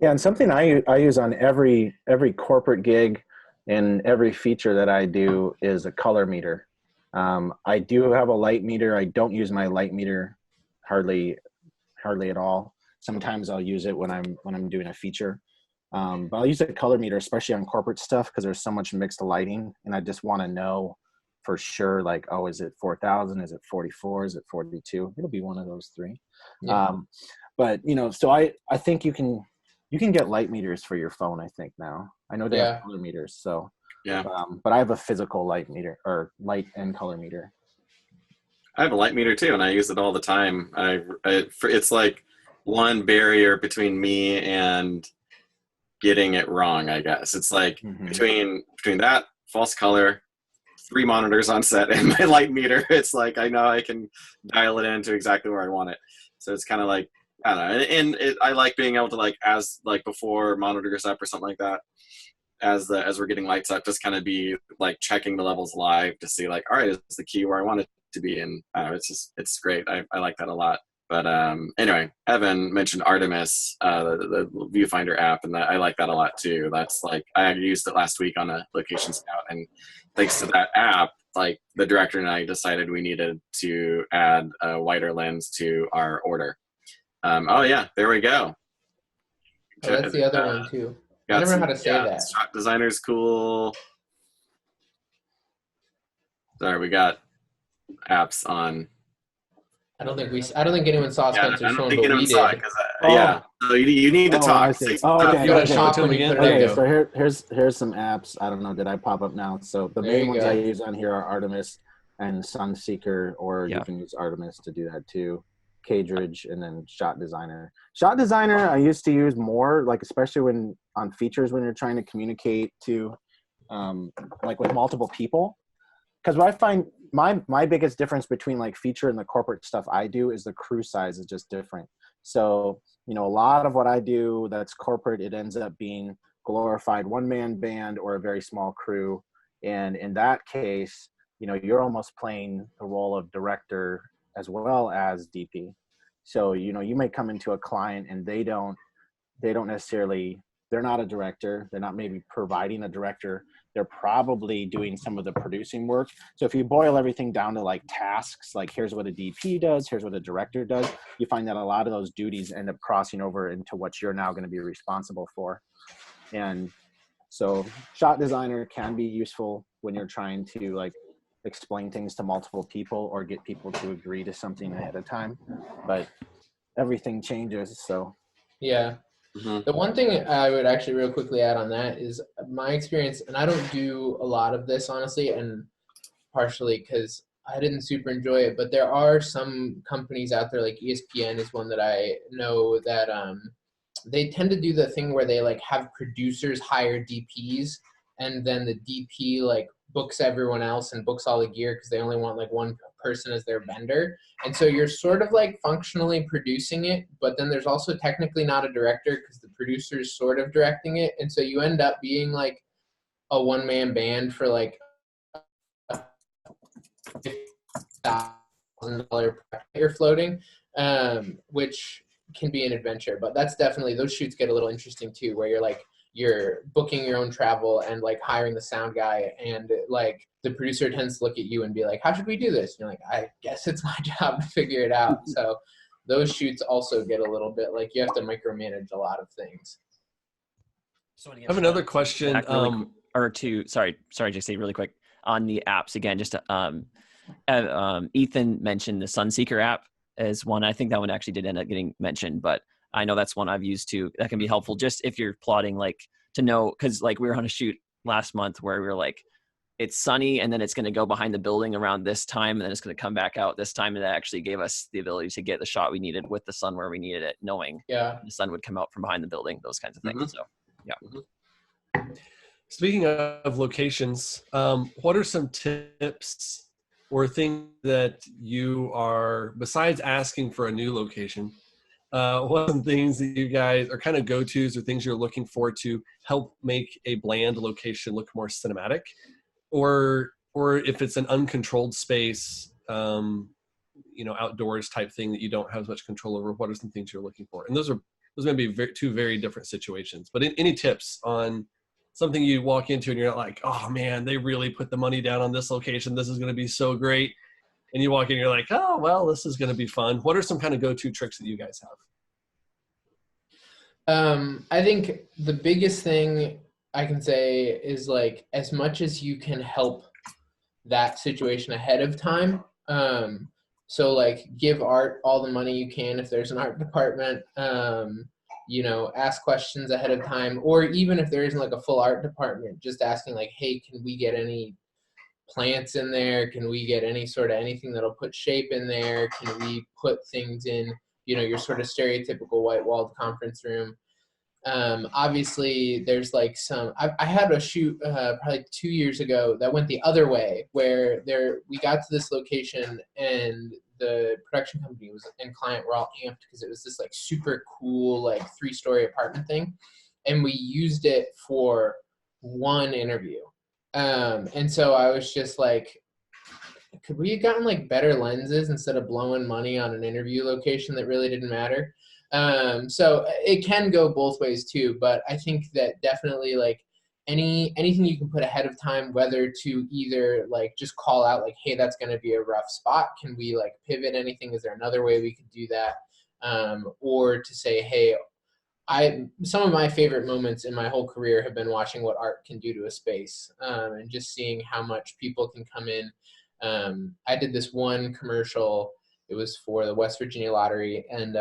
Yeah, and something I use on every corporate gig and every feature that I do is a color meter. I do have a light meter. I don't use my light meter hardly at all. Sometimes I'll use it when I'm doing a feature. But I'll use a color meter, especially on corporate stuff, because there's so much mixed lighting, and I just want to know for sure, like, oh, is it 4,000? Is it 44? Is it 42? It'll be one of those three. Yeah. But so I think you can get light meters for your phone. I think now I know they have color meters. So Yeah. but I have a physical light meter, or light and color meter. I have a light meter too, and I use it all the time. It's like one barrier between me and getting it wrong, I guess. It's like between that false color, 3 monitors on set, and my light meter, it's like I know I can dial it into exactly where I want it. So it's kind of like, I don't know, and I like being able to, like, as like before monitor goes up or something like that, as we're getting lights up, just kind of be like checking the levels live to see, like, all right, is the key where I want it to be? And it's great. I like that a lot. But anyway, Evan mentioned Artemis, the viewfinder app, and I like that a lot too. That's like, I used it last week on a location scout, and thanks to that app, like, the director and I decided we needed to add a wider lens to our order. Oh yeah, there we go. Oh, that's the other one too. I never know how to say that. Shot designer's cool. Sorry, we got apps on. I don't think anyone saw Spencer's I don't phone, think but anyone we saw did. it, because so you need to talk. I see. Okay. You want to show it to him again? There you go. So here's some apps. I don't know, did I pop up now? So the main ones I use on here are Artemis and Sunseeker, or you can use Artemis to do that too. Cadridge, and then Shot Designer. Shot Designer I used to use more, like, especially when on features, when you're trying to communicate to like with multiple people. Because what I find my biggest difference between like feature and the corporate stuff I do is the crew size is just different. So, a lot of what I do that's corporate, it ends up being glorified one-man band or a very small crew. And in that case, you're almost playing the role of director as well as DP. So, you may come into a client and they don't necessarily, they're not a director. They're not maybe providing a director. They're probably doing some of the producing work. So if you boil everything down to like tasks, like here's what a DP does, here's what a director does, you find that a lot of those duties end up crossing over into what you're now going to be responsible for. And so Shot Designer can be useful when you're trying to like explain things to multiple people or get people to agree to something ahead of time, but everything changes. So yeah. The one thing I would actually real quickly add on that is my experience, and I don't do a lot of this honestly, and partially because I didn't super enjoy it, but there are some companies out there, like ESPN is one that I know, that they tend to do the thing where they like have producers hire DPs, and then the DP like books everyone else and books all the gear because they only want like one person as their vendor. And so you're sort of like functionally producing it, but then there's also technically not a director because the producer is sort of directing it. And so you end up being like a one-man band for like $50,000 you're floating, which can be an adventure. But that's definitely, those shoots get a little interesting too, where you're booking your own travel and like hiring the sound guy, and like the producer tends to look at you and be like, how should we do this? And you're like, I guess it's my job to figure it out. So those shoots also get a little bit like you have to micromanage a lot of things. So I have another question. Sorry, JC, really quick on the apps again. Just Ethan mentioned the Sunseeker app as one. I think that one actually did end up getting mentioned, but I know that's one I've used too. That can be helpful just if you're plotting, like, to know, because like we were on a shoot last month where we were like, it's sunny and then it's going to go behind the building around this time and then it's going to come back out this time, and that actually gave us the ability to get the shot we needed with the sun where we needed it, knowing the sun would come out from behind the building, those kinds of things. So yeah. Speaking of locations, what are some tips or things that you are, besides asking for a new location, what are some things that you guys are kind of go-tos or things you're looking for to help make a bland location look more cinematic? Or if it's an uncontrolled space, outdoors type thing that you don't have as much control over, what are some things you're looking for? And those are those may be two very different situations. But any tips on something you walk into and you're not like, oh man, they really put the money down on this location, this is going to be so great, and you walk in and you're like, oh well, this is going to be fun. What are some kind of go-to tricks that you guys have? I think the biggest thing I can say is like, as much as you can help that situation ahead of time. So like give art all the money you can if there's an art department, you know, ask questions ahead of time, or even if there isn't like a full art department, just asking like, hey, can we get any plants in there? Can we get any sort of anything that'll put shape in there? Can we put things in, you know, your sort of stereotypical white walled conference room? Obviously there's like I had a shoot probably 2 years ago that went the other way, where we got to this location and the production company and client were all amped because it was this like super cool like 3-story apartment thing, and we used it for one interview. And so I was just like, could we have gotten like better lenses instead of blowing money on an interview location that really didn't matter? So it can go both ways too, but I think that definitely like anything you can put ahead of time, whether to either like just call out like, hey, that's going to be a rough spot. Can we like pivot anything? Is there another way we could do that? Or to say, hey, some of my favorite moments in my whole career have been watching what art can do to a space, and just seeing how much people can come in. I did this one commercial. It was for the West Virginia Lottery, and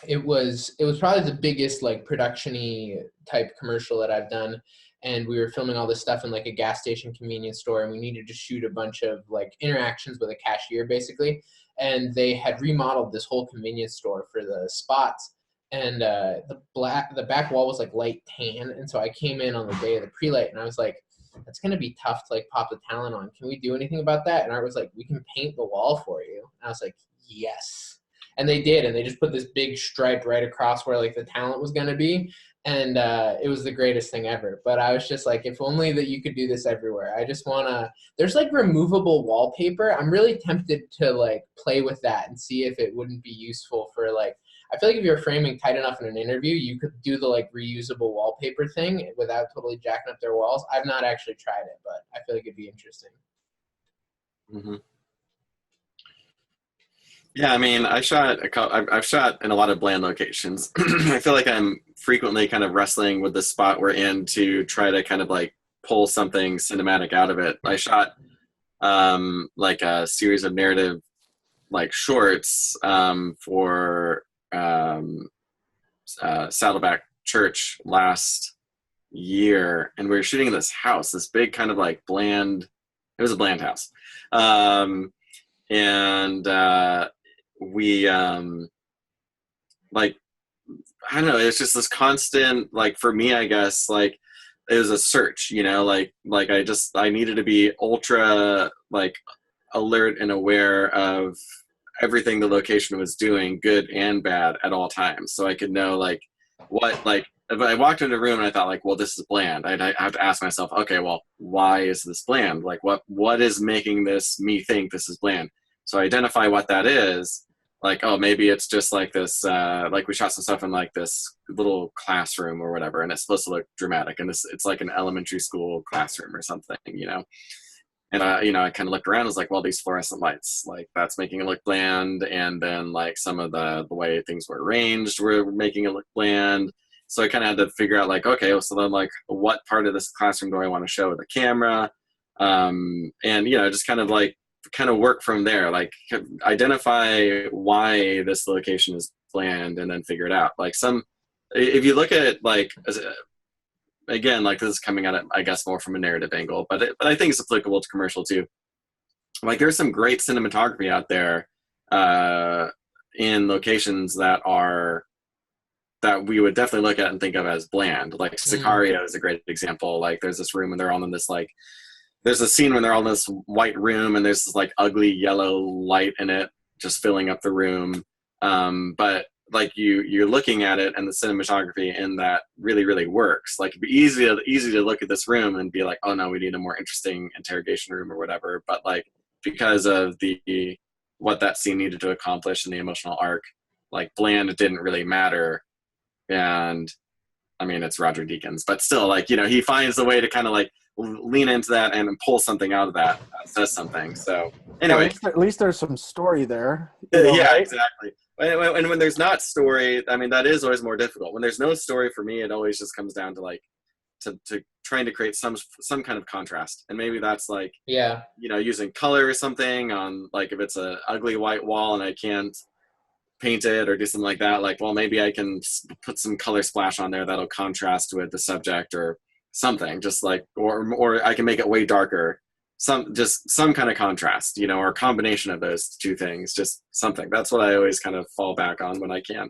it was probably the biggest like production-y type commercial that I've done. And we were filming all this stuff in like a gas station convenience store, and we needed to shoot a bunch of like interactions with a cashier basically. And they had remodeled this whole convenience store for the spots. And the back wall was like light tan. And so I came in on the day of the pre-light and I was like, that's going to be tough to like pop the talent on. Can we do anything about that? And Art was like, we can paint the wall for you. And I was like, yes. And they did, and they just put this big stripe right across where like the talent was going to be. And it was the greatest thing ever. But I was just like, if only that you could do this everywhere. I just want to, there's like removable wallpaper. I'm really tempted to like play with that and see if it wouldn't be useful for like, I feel like if you're framing tight enough in an interview, you could do the like reusable wallpaper thing without totally jacking up their walls. I've not actually tried it, but I feel like it'd be interesting. Mm-hmm. Yeah, I mean, I've shot in a lot of bland locations. I feel like I'm frequently kind of wrestling with the spot we're in to try to kind of like pull something cinematic out of it. I shot like a series of narrative like shorts for Saddleback Church last year, and we were shooting in this house, this big kind of like bland, it was a bland house. And we like, I don't know, it's just this constant, like for me, I guess, like it was a search, you know, like I needed to be ultra like alert and aware of everything the location was doing, good and bad, at all times, so I could know like what, like if I walked into a room and I thought like, well, this is bland, I'd have to ask myself, okay, well, why is this bland? Like what is making this me think this is bland? So identify what that is. Like, oh, maybe it's just like this, like we shot some stuff in like this little classroom or whatever, and it's supposed to look dramatic, and it's like an elementary school classroom or something, you know. And you know, I kind of looked around and was like, well, these fluorescent lights, like that's making it look bland, and then like some of the way things were arranged were making it look bland. So I kind of had to figure out like, okay, well, so then like what part of this classroom do I want to show with the camera? And you know, just kind of work from there, like identify why this location is bland and then figure it out. Like if you look at it like, again, like this is coming at it, I guess, more from a narrative angle, but I think it's applicable to commercial too. Like there's some great cinematography out there in locations that we would definitely look at and think of as bland. Like Sicario is a great example. Like there's this room and they're all in this like, there's a scene when they're all in this white room and there's this like ugly yellow light in it just filling up the room. But like you're looking at it and the cinematography in that really, really works. Like it'd be easy to look at this room and be like, oh no, we need a more interesting interrogation room or whatever. But like, because of what that scene needed to accomplish and the emotional arc, like bland, it didn't really matter. And I mean, it's Roger Deakins, but still, like, you know, he finds a way to kind of like lean into that and pull something out of that, says something. So anyway, at least there's some story there. You know, yeah, right? exactly. And when there's not story, I mean, that is always more difficult. When there's no story, for me, it always just comes down to like to trying to create some kind of contrast. And maybe that's like, Yeah. you know, using color or something on, like, if it's a ugly white wall and I can't paint it or do something like that, like, well, maybe I can put some color splash on there that'll contrast with the subject or something, just like, or I can make it way darker, just some kind of contrast, you know, or a combination of those two things, just something. That's what I always kind of fall back on when I can,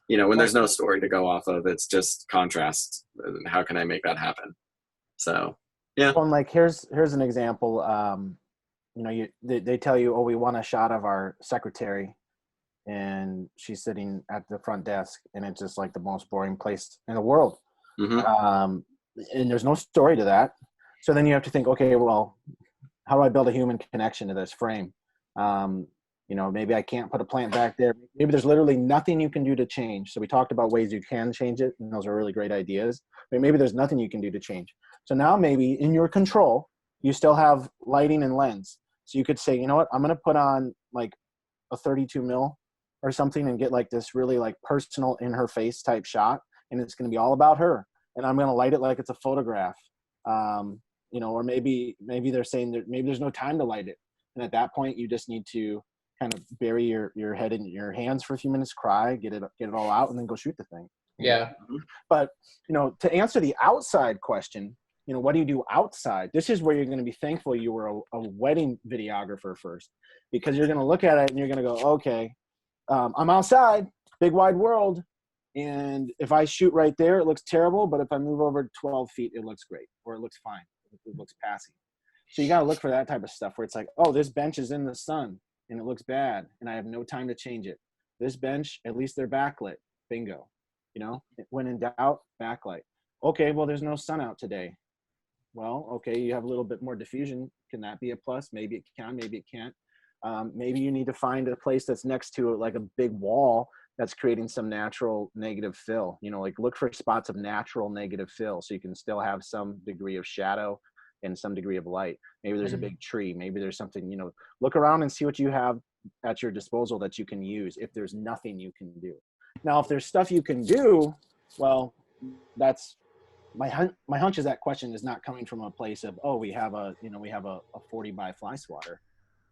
you know, when there's no story to go off of, it's just contrast. How can I make that happen? So yeah. Well, and like here's an example. You know, they tell you, oh, we want a shot of our secretary, and she's sitting at the front desk, and it's just like the most boring place in the world. Mm-hmm. And there's no story to that. So then you have to think, okay, well, how do I build a human connection to this frame? You know, maybe I can't put a plant back there. Maybe there's literally nothing you can do to change. So we talked about ways you can change it, and those are really great ideas. But maybe there's nothing you can do to change. So now maybe in your control, you still have lighting and lens. So you could say, you know what, I'm going to put on like a 32 mil or something and get like this really like personal in her face type shot. And it's going to be all about her. And I'm going to light it like it's a photograph. You know, or maybe they're saying that maybe there's no time to light it. And at that point, you just need to kind of bury your head in your hands for a few minutes, cry, get it all out, and then go shoot the thing. Yeah. But, you know, to answer the outside question, you know, what do you do outside? This is where you're going to be thankful you were a wedding videographer first, because you're going to look at it and you're going to go, okay, I'm outside, big wide world. And if I shoot right there, it looks terrible. But if I move over 12 feet, it looks great, or it looks fine. It looks passing. So you got to look for that type of stuff where it's like, oh, this bench is in the sun and it looks bad and I have no time to change it. This bench, at least they're backlit. Bingo. You know, when in doubt, backlight. Okay, well, there's no sun out today. Well, okay, you have a little bit more diffusion. Can that be a plus? Maybe it can, maybe it can't. Maybe you need to find a place that's next to like a big wall that's creating some natural negative fill. You know, like look for spots of natural negative fill so you can still have some degree of shadow and some degree of light. Maybe there's a big tree. Maybe there's something, you know, look around and see what you have at your disposal that you can use if there's nothing you can do. Now, if there's stuff you can do, well, that's my hunch is that question is not coming from a place of, oh, we have a 40 by fly swatter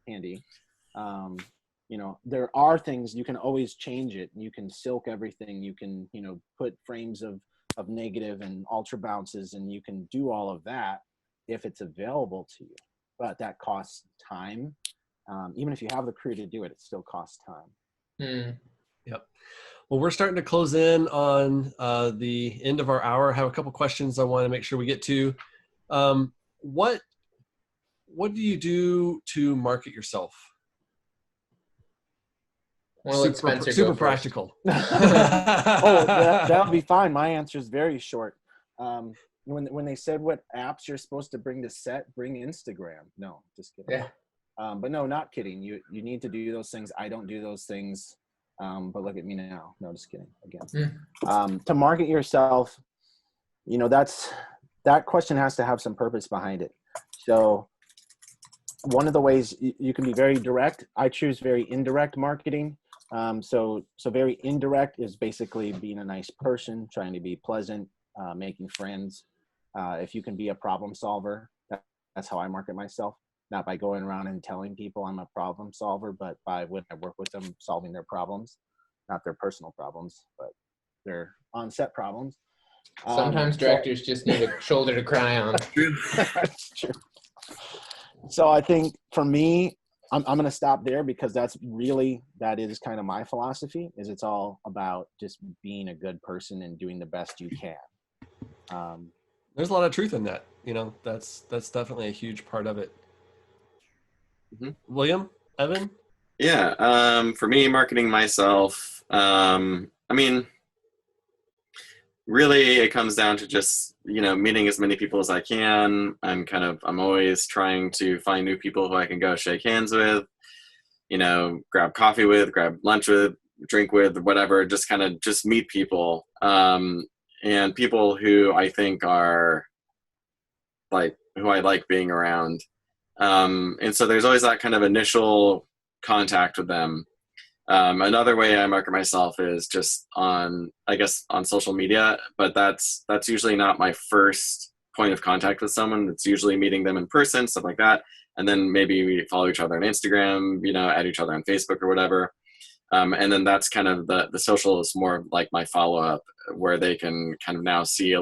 handy. You know, there are things you can always change it. You can silk everything. You can, you know, put frames of negative and ultra bounces, and you can do all of that if it's available to you. But that costs time. Even if you have the crew to do it, it still costs time. Yep. Well, we're starting to close in on the end of our hour. I have a couple questions I want to make sure we get to. What do you do to market yourself? Super practical. Oh, that would be fine. My answer is very short. When they said what apps you're supposed to bring to set, bring Instagram. No, just kidding. Yeah. But no, not kidding. You need to do those things. I don't do those things. But look at me now. No, just kidding. Again, to market yourself, you know, that question has to have some purpose behind it. So one of the ways you can be very direct, I choose very indirect marketing. So very indirect is basically being a nice person, trying to be pleasant, making friends. If you can be a problem solver, that's how I market myself. Not by going around and telling people I'm a problem solver, but by when I work with them, solving their problems, not their personal problems, but their on-set problems. Sometimes directors just need a shoulder to cry on. That's true. So I think for me, I'm going to stop there because that is kind of my philosophy, is it's all about just being a good person and doing the best you can. There's a lot of truth in that. You know, that's definitely a huge part of it. Mm-hmm. William, Evan? Yeah. For me, marketing myself, I mean, really it comes down to just, you know, meeting as many people as I can. I'm always trying to find new people who I can go shake hands with, you know, grab coffee with, grab lunch with, drink with, whatever, just kind of just meet people, and people who I think are like, who I like being around. And so there's always that kind of initial contact with them. Another way I market myself is just on, I guess, on social media, but that's usually not my first point of contact with someone. It's usually meeting them in person, stuff like that. And then maybe we follow each other on Instagram, add each other on Facebook or whatever. And then that's kind of the social is more like my follow-up, where they can kind of now see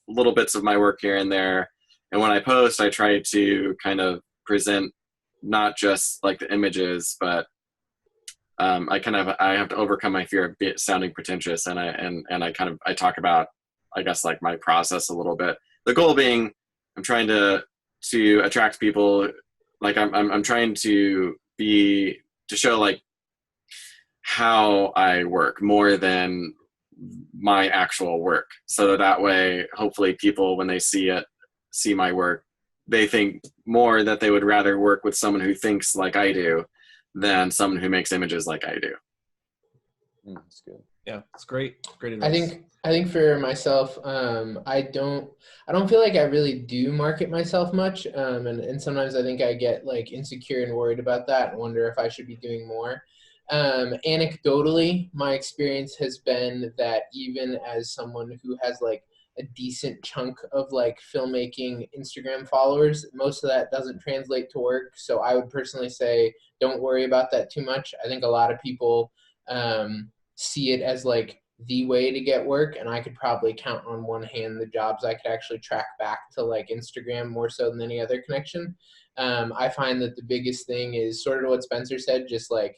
little bits of my work here and there. And when I post, I try to kind of present not just like the images, but I have to overcome my fear of sounding pretentious, and I talk about, I guess, like my process a little bit. The goal being, I'm trying to attract people. Like I'm trying to show like how I work more than my actual work, so that way, hopefully, people, when they see my work, they think more that they would rather work with someone who thinks like I do than someone who makes images like I do. That's good. Yeah, it's great. Great advice. I think for myself, I don't feel like I really do market myself much. And sometimes I think I get like insecure and worried about that and wonder if I should be doing more. Anecdotally, my experience has been that even as someone who has like a decent chunk of like filmmaking Instagram followers, most of that doesn't translate to work. So I would personally say, don't worry about that too much. I think a lot of people see it as like the way to get work, and I could probably count on one hand the jobs I could actually track back to like Instagram more so than any other connection. I find that the biggest thing is sort of what Spencer said, just like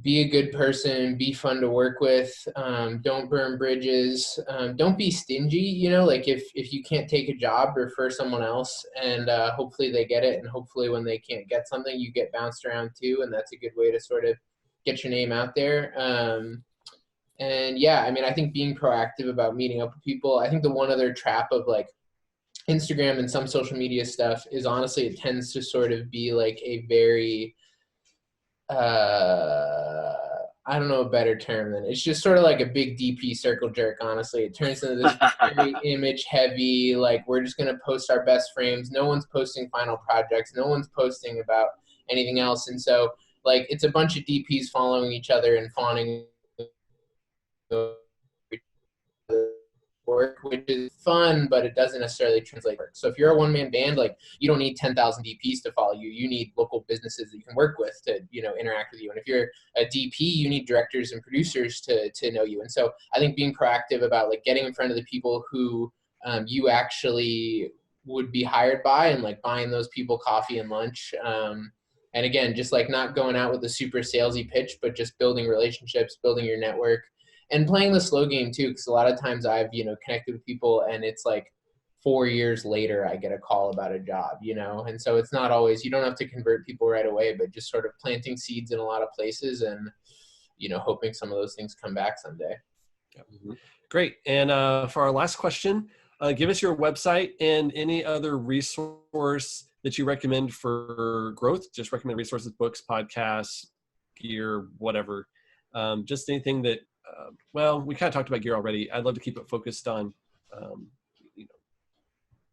be a good person, be fun to work with, don't burn bridges, don't be stingy, like if you can't take a job, refer someone else, and hopefully they get it, and hopefully when they can't get something, you get bounced around too, and that's a good way to sort of get your name out there. And yeah, I mean, I think being proactive about meeting up with people, I think the one other trap of like Instagram and some social media stuff is honestly, it tends to sort of be like a very, I don't know a better term than, it's just sort of like a big DP circle jerk, honestly. It turns into this very image heavy, like we're just going to post our best frames. No one's posting final projects. No one's posting about anything else. And so like, it's a bunch of DPs following each other and fawning work, which is fun, but it doesn't necessarily translate work. So if you're a one-man band, like you don't need 10,000 DPs to follow you. You need local businesses that you can work with to, interact with you. And if you're a DP, you need directors and producers to know you. And so I think being proactive about like getting in front of the people who you actually would be hired by, and like buying those people coffee and lunch. And again, just like not going out with a super salesy pitch, but just building relationships, building your network, and playing the slow game too. Because a lot of times I've, connected with people and it's like 4 years later, I get a call about a job, and so it's not always, you don't have to convert people right away, but just sort of planting seeds in a lot of places and, hoping some of those things come back someday. Great. And for our last question, give us your website and any other resource that you recommend for growth. Just recommend resources, books, podcasts, gear, whatever. Just anything that, well, we kind of talked about gear already. I'd love to keep it focused on,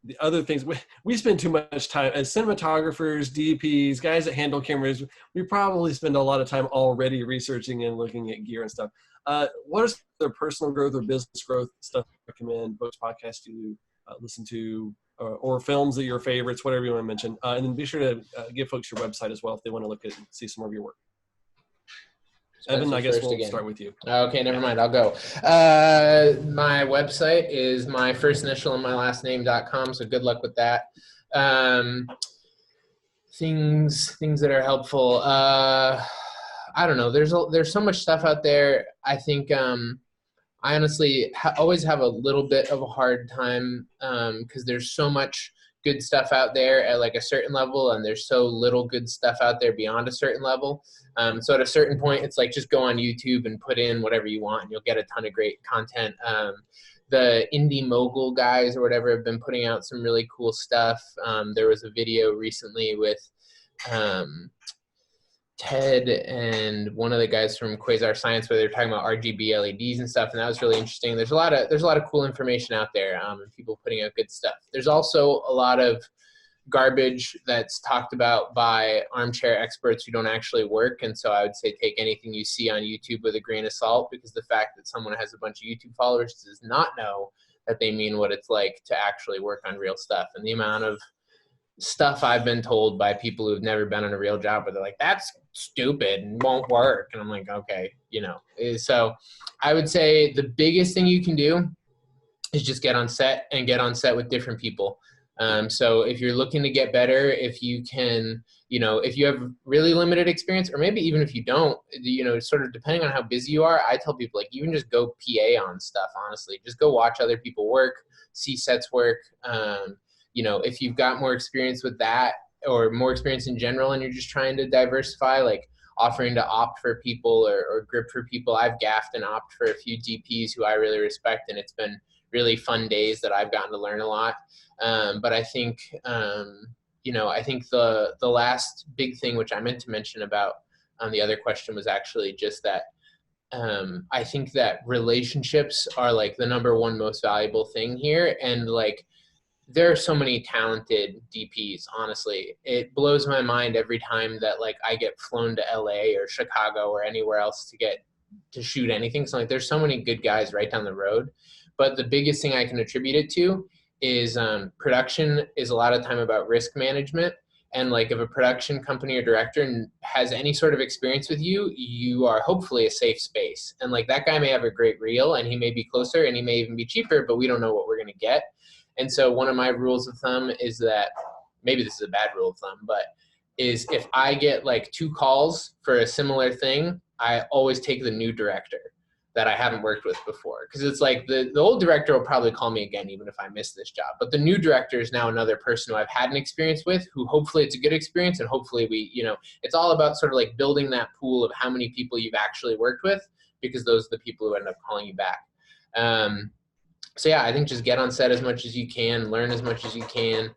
the other things. We spend too much time as cinematographers, DPs, guys that handle cameras. We probably spend a lot of time already researching and looking at gear and stuff. What is their personal growth or business growth stuff you recommend, books, podcasts you listen to, or films that are your favorites, whatever you want to mention. And then be sure to give folks your website as well if they want to look at and see some more of your work. Evan, I guess we'll start with you. Okay, never mind. I'll go. My website is my first initial and my last name.com. So good luck with that. Things that are helpful. I don't know. There's so much stuff out there. I think I honestly always have a little bit of a hard time because there's so much good stuff out there at like a certain level, and there's so little good stuff out there beyond a certain level. So at a certain point, it's like just go on YouTube and put in whatever you want, and you'll get a ton of great content. The Indie Mogul guys or whatever have been putting out some really cool stuff. There was a video recently with TED and one of the guys from Quasar Science where they're talking about RGB LEDs and stuff, and that was really interesting. There's a lot of cool information out there, and people putting out good stuff. There's also a lot of garbage that's talked about by armchair experts who don't actually work, and so I would say take anything you see on YouTube with a grain of salt, because the fact that someone has a bunch of YouTube followers does not know that they mean what it's like to actually work on real stuff. And the amount of stuff I've been told by people who've never been in a real job where they're like, that's stupid and won't work. And I'm like, okay, So I would say the biggest thing you can do is just get on set and get on set with different people. So if you're looking to get better, if you can, if you have really limited experience, or maybe even if you don't, sort of depending on how busy you are, I tell people, like, even just go PA on stuff, honestly. Just go watch other people work, see sets work. If you've got more experience with that, or more experience in general, and you're just trying to diversify, like offering to opt for people or grip for people. I've gaffed and opt for a few DPs who I really respect, and it's been really fun days that I've gotten to learn a lot. But I think, I think the last big thing, which I meant to mention about the other question, was actually just that I think that relationships are like the number one most valuable thing here. And like, there are so many talented DPs, honestly. It blows my mind every time that like I get flown to LA or Chicago or anywhere else to shoot anything. So like, there's so many good guys right down the road. But the biggest thing I can attribute it to is production is a lot of time about risk management. And like, if a production company or director has any sort of experience with you, you are hopefully a safe space. And like, that guy may have a great reel and he may be closer and he may even be cheaper, but we don't know what we're going to get. And so one of my rules of thumb is that, maybe this is a bad rule of thumb, but is if I get like 2 calls for a similar thing, I always take the new director that I haven't worked with before. Because it's like the old director will probably call me again, even if I miss this job. But the new director is now another person who I've had an experience with, who hopefully it's a good experience. And hopefully it's all about sort of like building that pool of how many people you've actually worked with, because those are the people who end up calling you back. So yeah, I think just get on set as much as you can, learn as much as you can,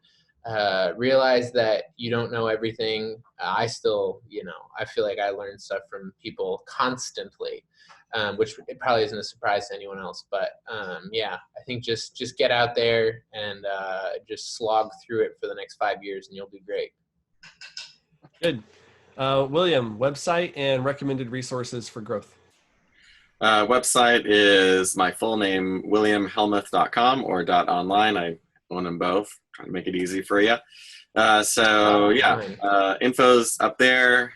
realize that you don't know everything. I still, I feel like I learn stuff from people constantly, which it probably isn't a surprise to anyone else. But yeah, I think just get out there and just slog through it for the next 5 years and you'll be great. Good. William, website and recommended resources for growth. Website is my full name, williamhellmuth.com or .online. I own them both, trying to make it easy for you. Info's up there.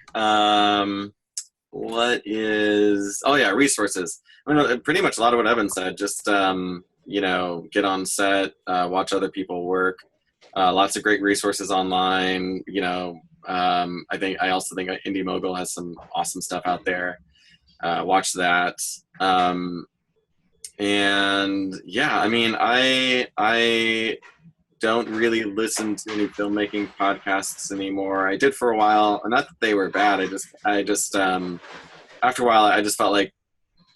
Resources. I mean, pretty much a lot of what Evan said. Just, get on set, watch other people work. Lots of great resources online. I also think Indie Mogul has some awesome stuff out there. Watch that. I don't really listen to any filmmaking podcasts anymore. I did for a while, and not that they were bad. I just after a while, I just felt like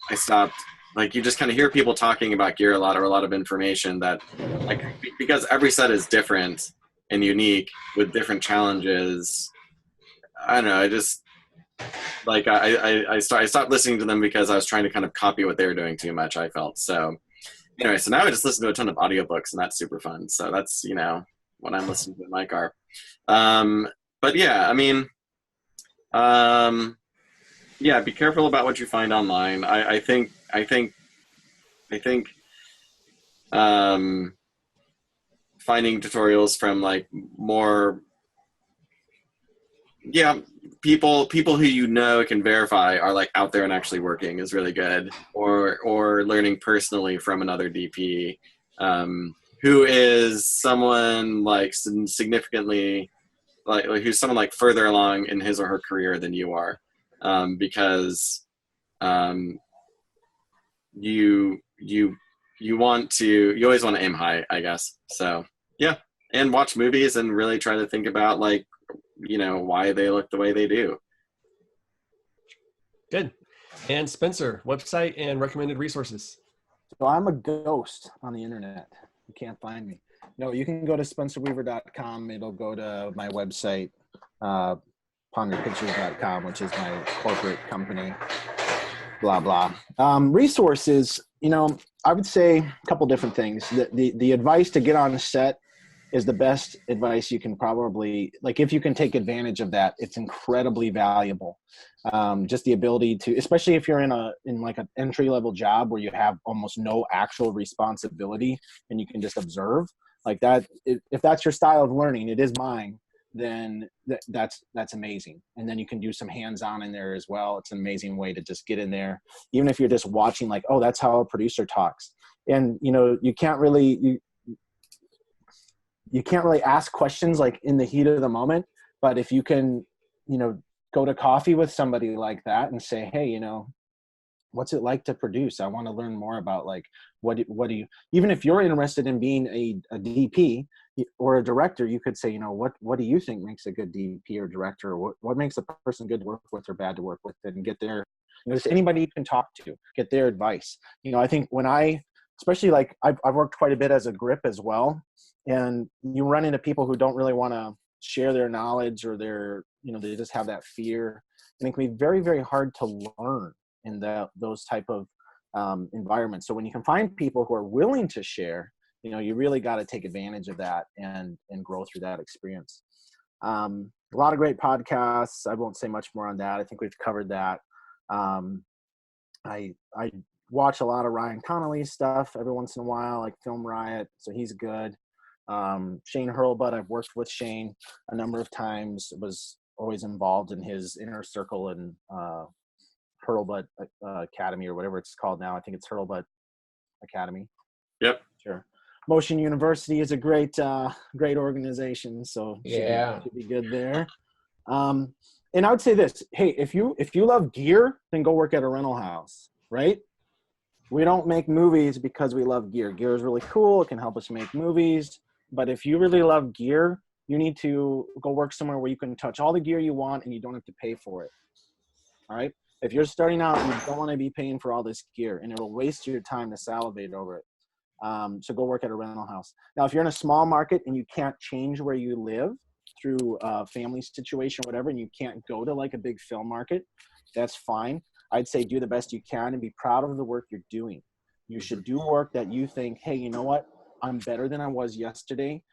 I stopped. Like, you just kind of hear people talking about gear a lot, or a lot of information that, like, because every set is different and unique with different challenges. I don't know. I stopped listening to them because I was trying to kind of copy what they were doing too much, I felt. So anyway, so now I just listen to a ton of audiobooks, and that's super fun. So that's, what I'm listening to in my car. Be careful about what you find online. I think finding tutorials from like more, people who can verify are like out there and actually working is really good, or learning personally from another DP who is someone like significantly who's someone like further along in his or her career than you are, because you always want to aim high, I guess. So yeah, and watch movies and really try to think about like why they look the way they do. Good. And Spencer, website and recommended resources. So I'm a ghost on the internet. You can't find me. No, you can go to spencerweaver.com. It'll go to my website. ponderpictures.com, which is my corporate company, blah, blah. Resources, I would say a couple different things. The advice to get on a set is the best advice you can probably, like, if you can take advantage of that, it's incredibly valuable. Just the ability to, especially if you're in like an entry-level job where you have almost no actual responsibility and you can just observe like that. If that's your style of learning, it is mine, then that's amazing. And then you can do some hands-on in there as well. It's an amazing way to just get in there, even if you're just watching, like, oh, that's how a producer talks. And you can't really ask questions like in the heat of the moment, but if you can go to coffee with somebody like that and say, hey, what's it like to produce? I want to learn more about, like, what do you, even if you're interested in being a DP or a director, you could say, what do you think makes a good DP or director? Or what makes a person good to work with or bad to work with, and get their, there's anybody you can talk to, get their advice. I think especially like I've worked quite a bit as a grip as well, and you run into people who don't really want to share their knowledge, or they just have that fear, and it can be very, very hard to learn in those type of environments. So when you can find people who are willing to share, you really got to take advantage of that and grow through that experience. A lot of great podcasts. I won't say much more on that. I think we've covered that. I watch a lot of Ryan Connolly's stuff every once in a while, like Film Riot. So he's good. Shane Hurlbut, I've worked with Shane a number of times, was always involved in his inner circle and Hurlbut Academy, or whatever it's called now. I think it's Hurlbut Academy. Yep. Sure. Motion University is a great organization, so should be good there. And I would say this: hey, if you love gear, then go work at a rental house, right? We don't make movies because we love gear. Gear is really cool; it can help us make movies. But if you really love gear, you need to go work somewhere where you can touch all the gear you want and you don't have to pay for it. All right. If you're starting out, you don't want to be paying for all this gear, and it'll waste your time to salivate over it. So go work at a rental house. Now, if you're in a small market and you can't change where you live through a family situation, whatever, and you can't go to like a big film market, that's fine. I'd say do the best you can and be proud of the work you're doing. You should do work that you think, hey, you know what? I'm better than I was yesterday.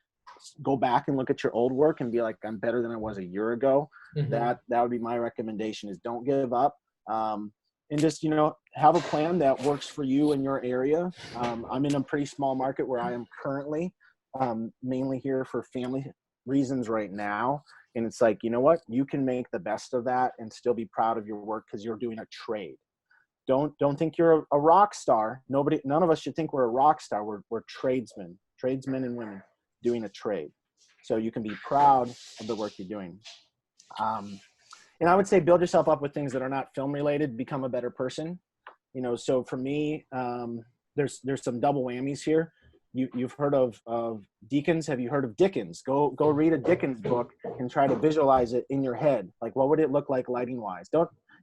Go back and look at your old work and be like, I'm better than I was a year ago. Mm-hmm. That would be my recommendation, is don't give up. And just, have a plan that works for you in your area. I'm in a pretty small market where I am currently, mainly here for family reasons right now. And it's like, you know what? You can make the best of that and still be proud of your work because you're doing a trade. Don't think you're a rock star. None of us should think we're a rock star. We're tradesmen and women doing a trade. So you can be proud of the work you're doing. And I would say build yourself up with things that are not film related, become a better person. So for me, there's some double whammies here. You've heard of Deakins. Have you heard of Dickens? Go read a Dickens book and try to visualize it in your head. Like, what would it look like lighting wise?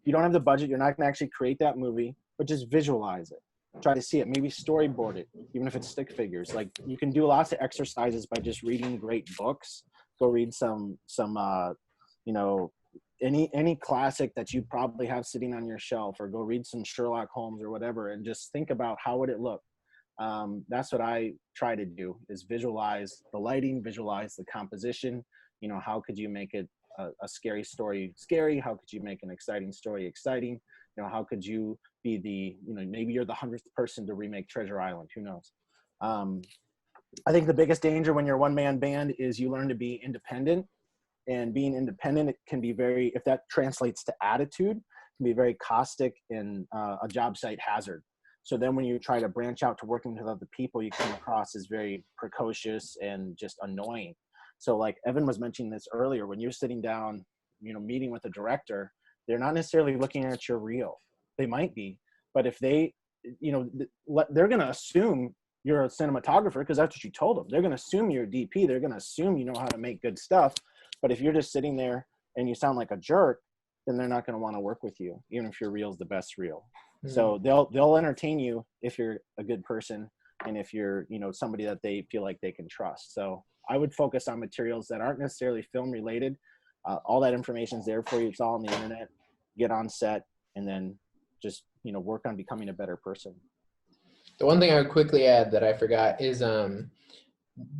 You don't have the budget. You're not going to actually create that movie, but just visualize it. Try to see it. Maybe storyboard it, even if it's stick figures. Like, you can do lots of exercises by just reading great books. Go read some any classic that you probably have sitting on your shelf, or go read some Sherlock Holmes or whatever, and just think about how would it look. That's what I try to do, is visualize the lighting, visualize the composition. How could you make it a scary story scary? How could you make an exciting story exciting? How could you be maybe you're the 100th person to remake Treasure Island, who knows? I think the biggest danger when you're a one-man band is you learn to be independent. And being independent, it can be if that translates to attitude, can be very caustic and a job site hazard. So then when you try to branch out to working with other people, you come across as very precocious and just annoying. So like Evan was mentioning this earlier, when you're sitting down, meeting with a director, they're not necessarily looking at your reel. They might be, but if they, they're going to assume you're a cinematographer because that's what you told them. They're going to assume you're a DP. They're going to assume you know how to make good stuff. But if you're just sitting there and you sound like a jerk, then they're not going to want to work with you, even if your reel's the best reel. Mm-hmm. So they'll entertain you if you're a good person and if you're, somebody that they feel like they can trust. So I would focus on materials that aren't necessarily film related, All that information's there for you. It's all on the internet. Get on set and then just, work on becoming a better person. The one thing I would quickly add that I forgot is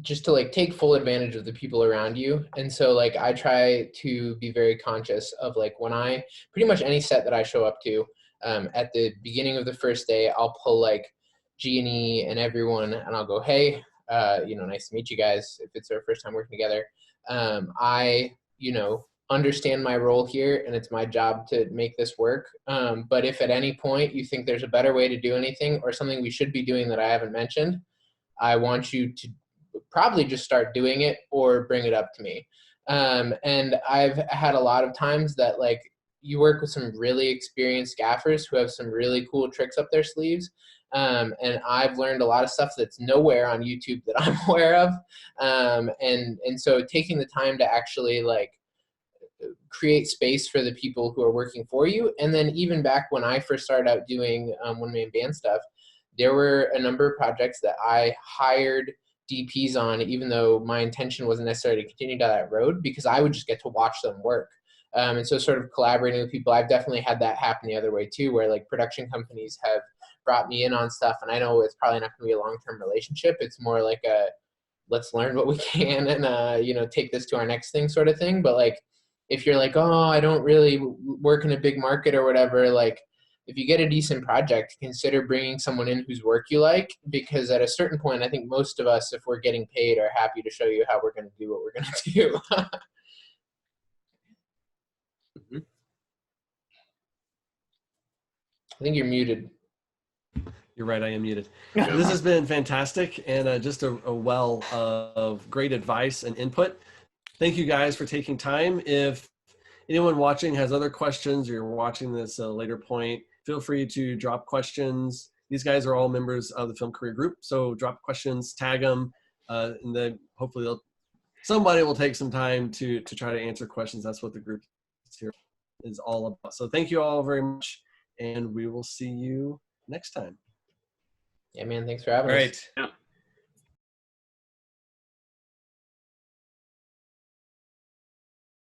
just to like take full advantage of the people around you. And so like I try to be very conscious of like when I pretty much any set that I show up to, at the beginning of the first day, I'll pull like G&E and everyone and I'll go, hey, nice to meet you guys if it's our first time working together. I understand my role here and it's my job to make this work. But if at any point you think there's a better way to do anything or something we should be doing that I haven't mentioned, I want you to probably just start doing it or bring it up to me. And I've had a lot of times that like you work with some really experienced gaffers who have some really cool tricks up their sleeves. And I've learned a lot of stuff that's nowhere on YouTube that I'm aware of. And so taking the time to actually like create space for the people who are working for you. And then even back when I first started out doing one-man band stuff, there were a number of projects that I hired DPs on, even though my intention wasn't necessarily to continue down that road, because I would just get to watch them work. And so sort of collaborating with people, I've definitely had that happen the other way too, where like production companies have brought me in on stuff. And I know it's probably not going to be a long-term relationship. It's more like a, let's learn what we can and, take this to our next thing sort of thing. But like, if you're like, oh, I don't really work in a big market or whatever, like if you get a decent project, consider bringing someone in whose work you like, because at a certain point, I think most of us, if we're getting paid, are happy to show you how we're going to do what we're going to do. I think you're muted. You're right, I am muted. This has been fantastic and just a well of great advice and input. Thank you guys for taking time. If anyone watching has other questions or you're watching this at a later point, feel free to drop questions. These guys are all members of the Film Career Group, so drop questions, tag them, and then hopefully somebody will take some time to try to answer questions. That's what the group here is all about. So thank you all very much, and we will see you next time. Yeah, man, thanks for having us. All right. Yeah.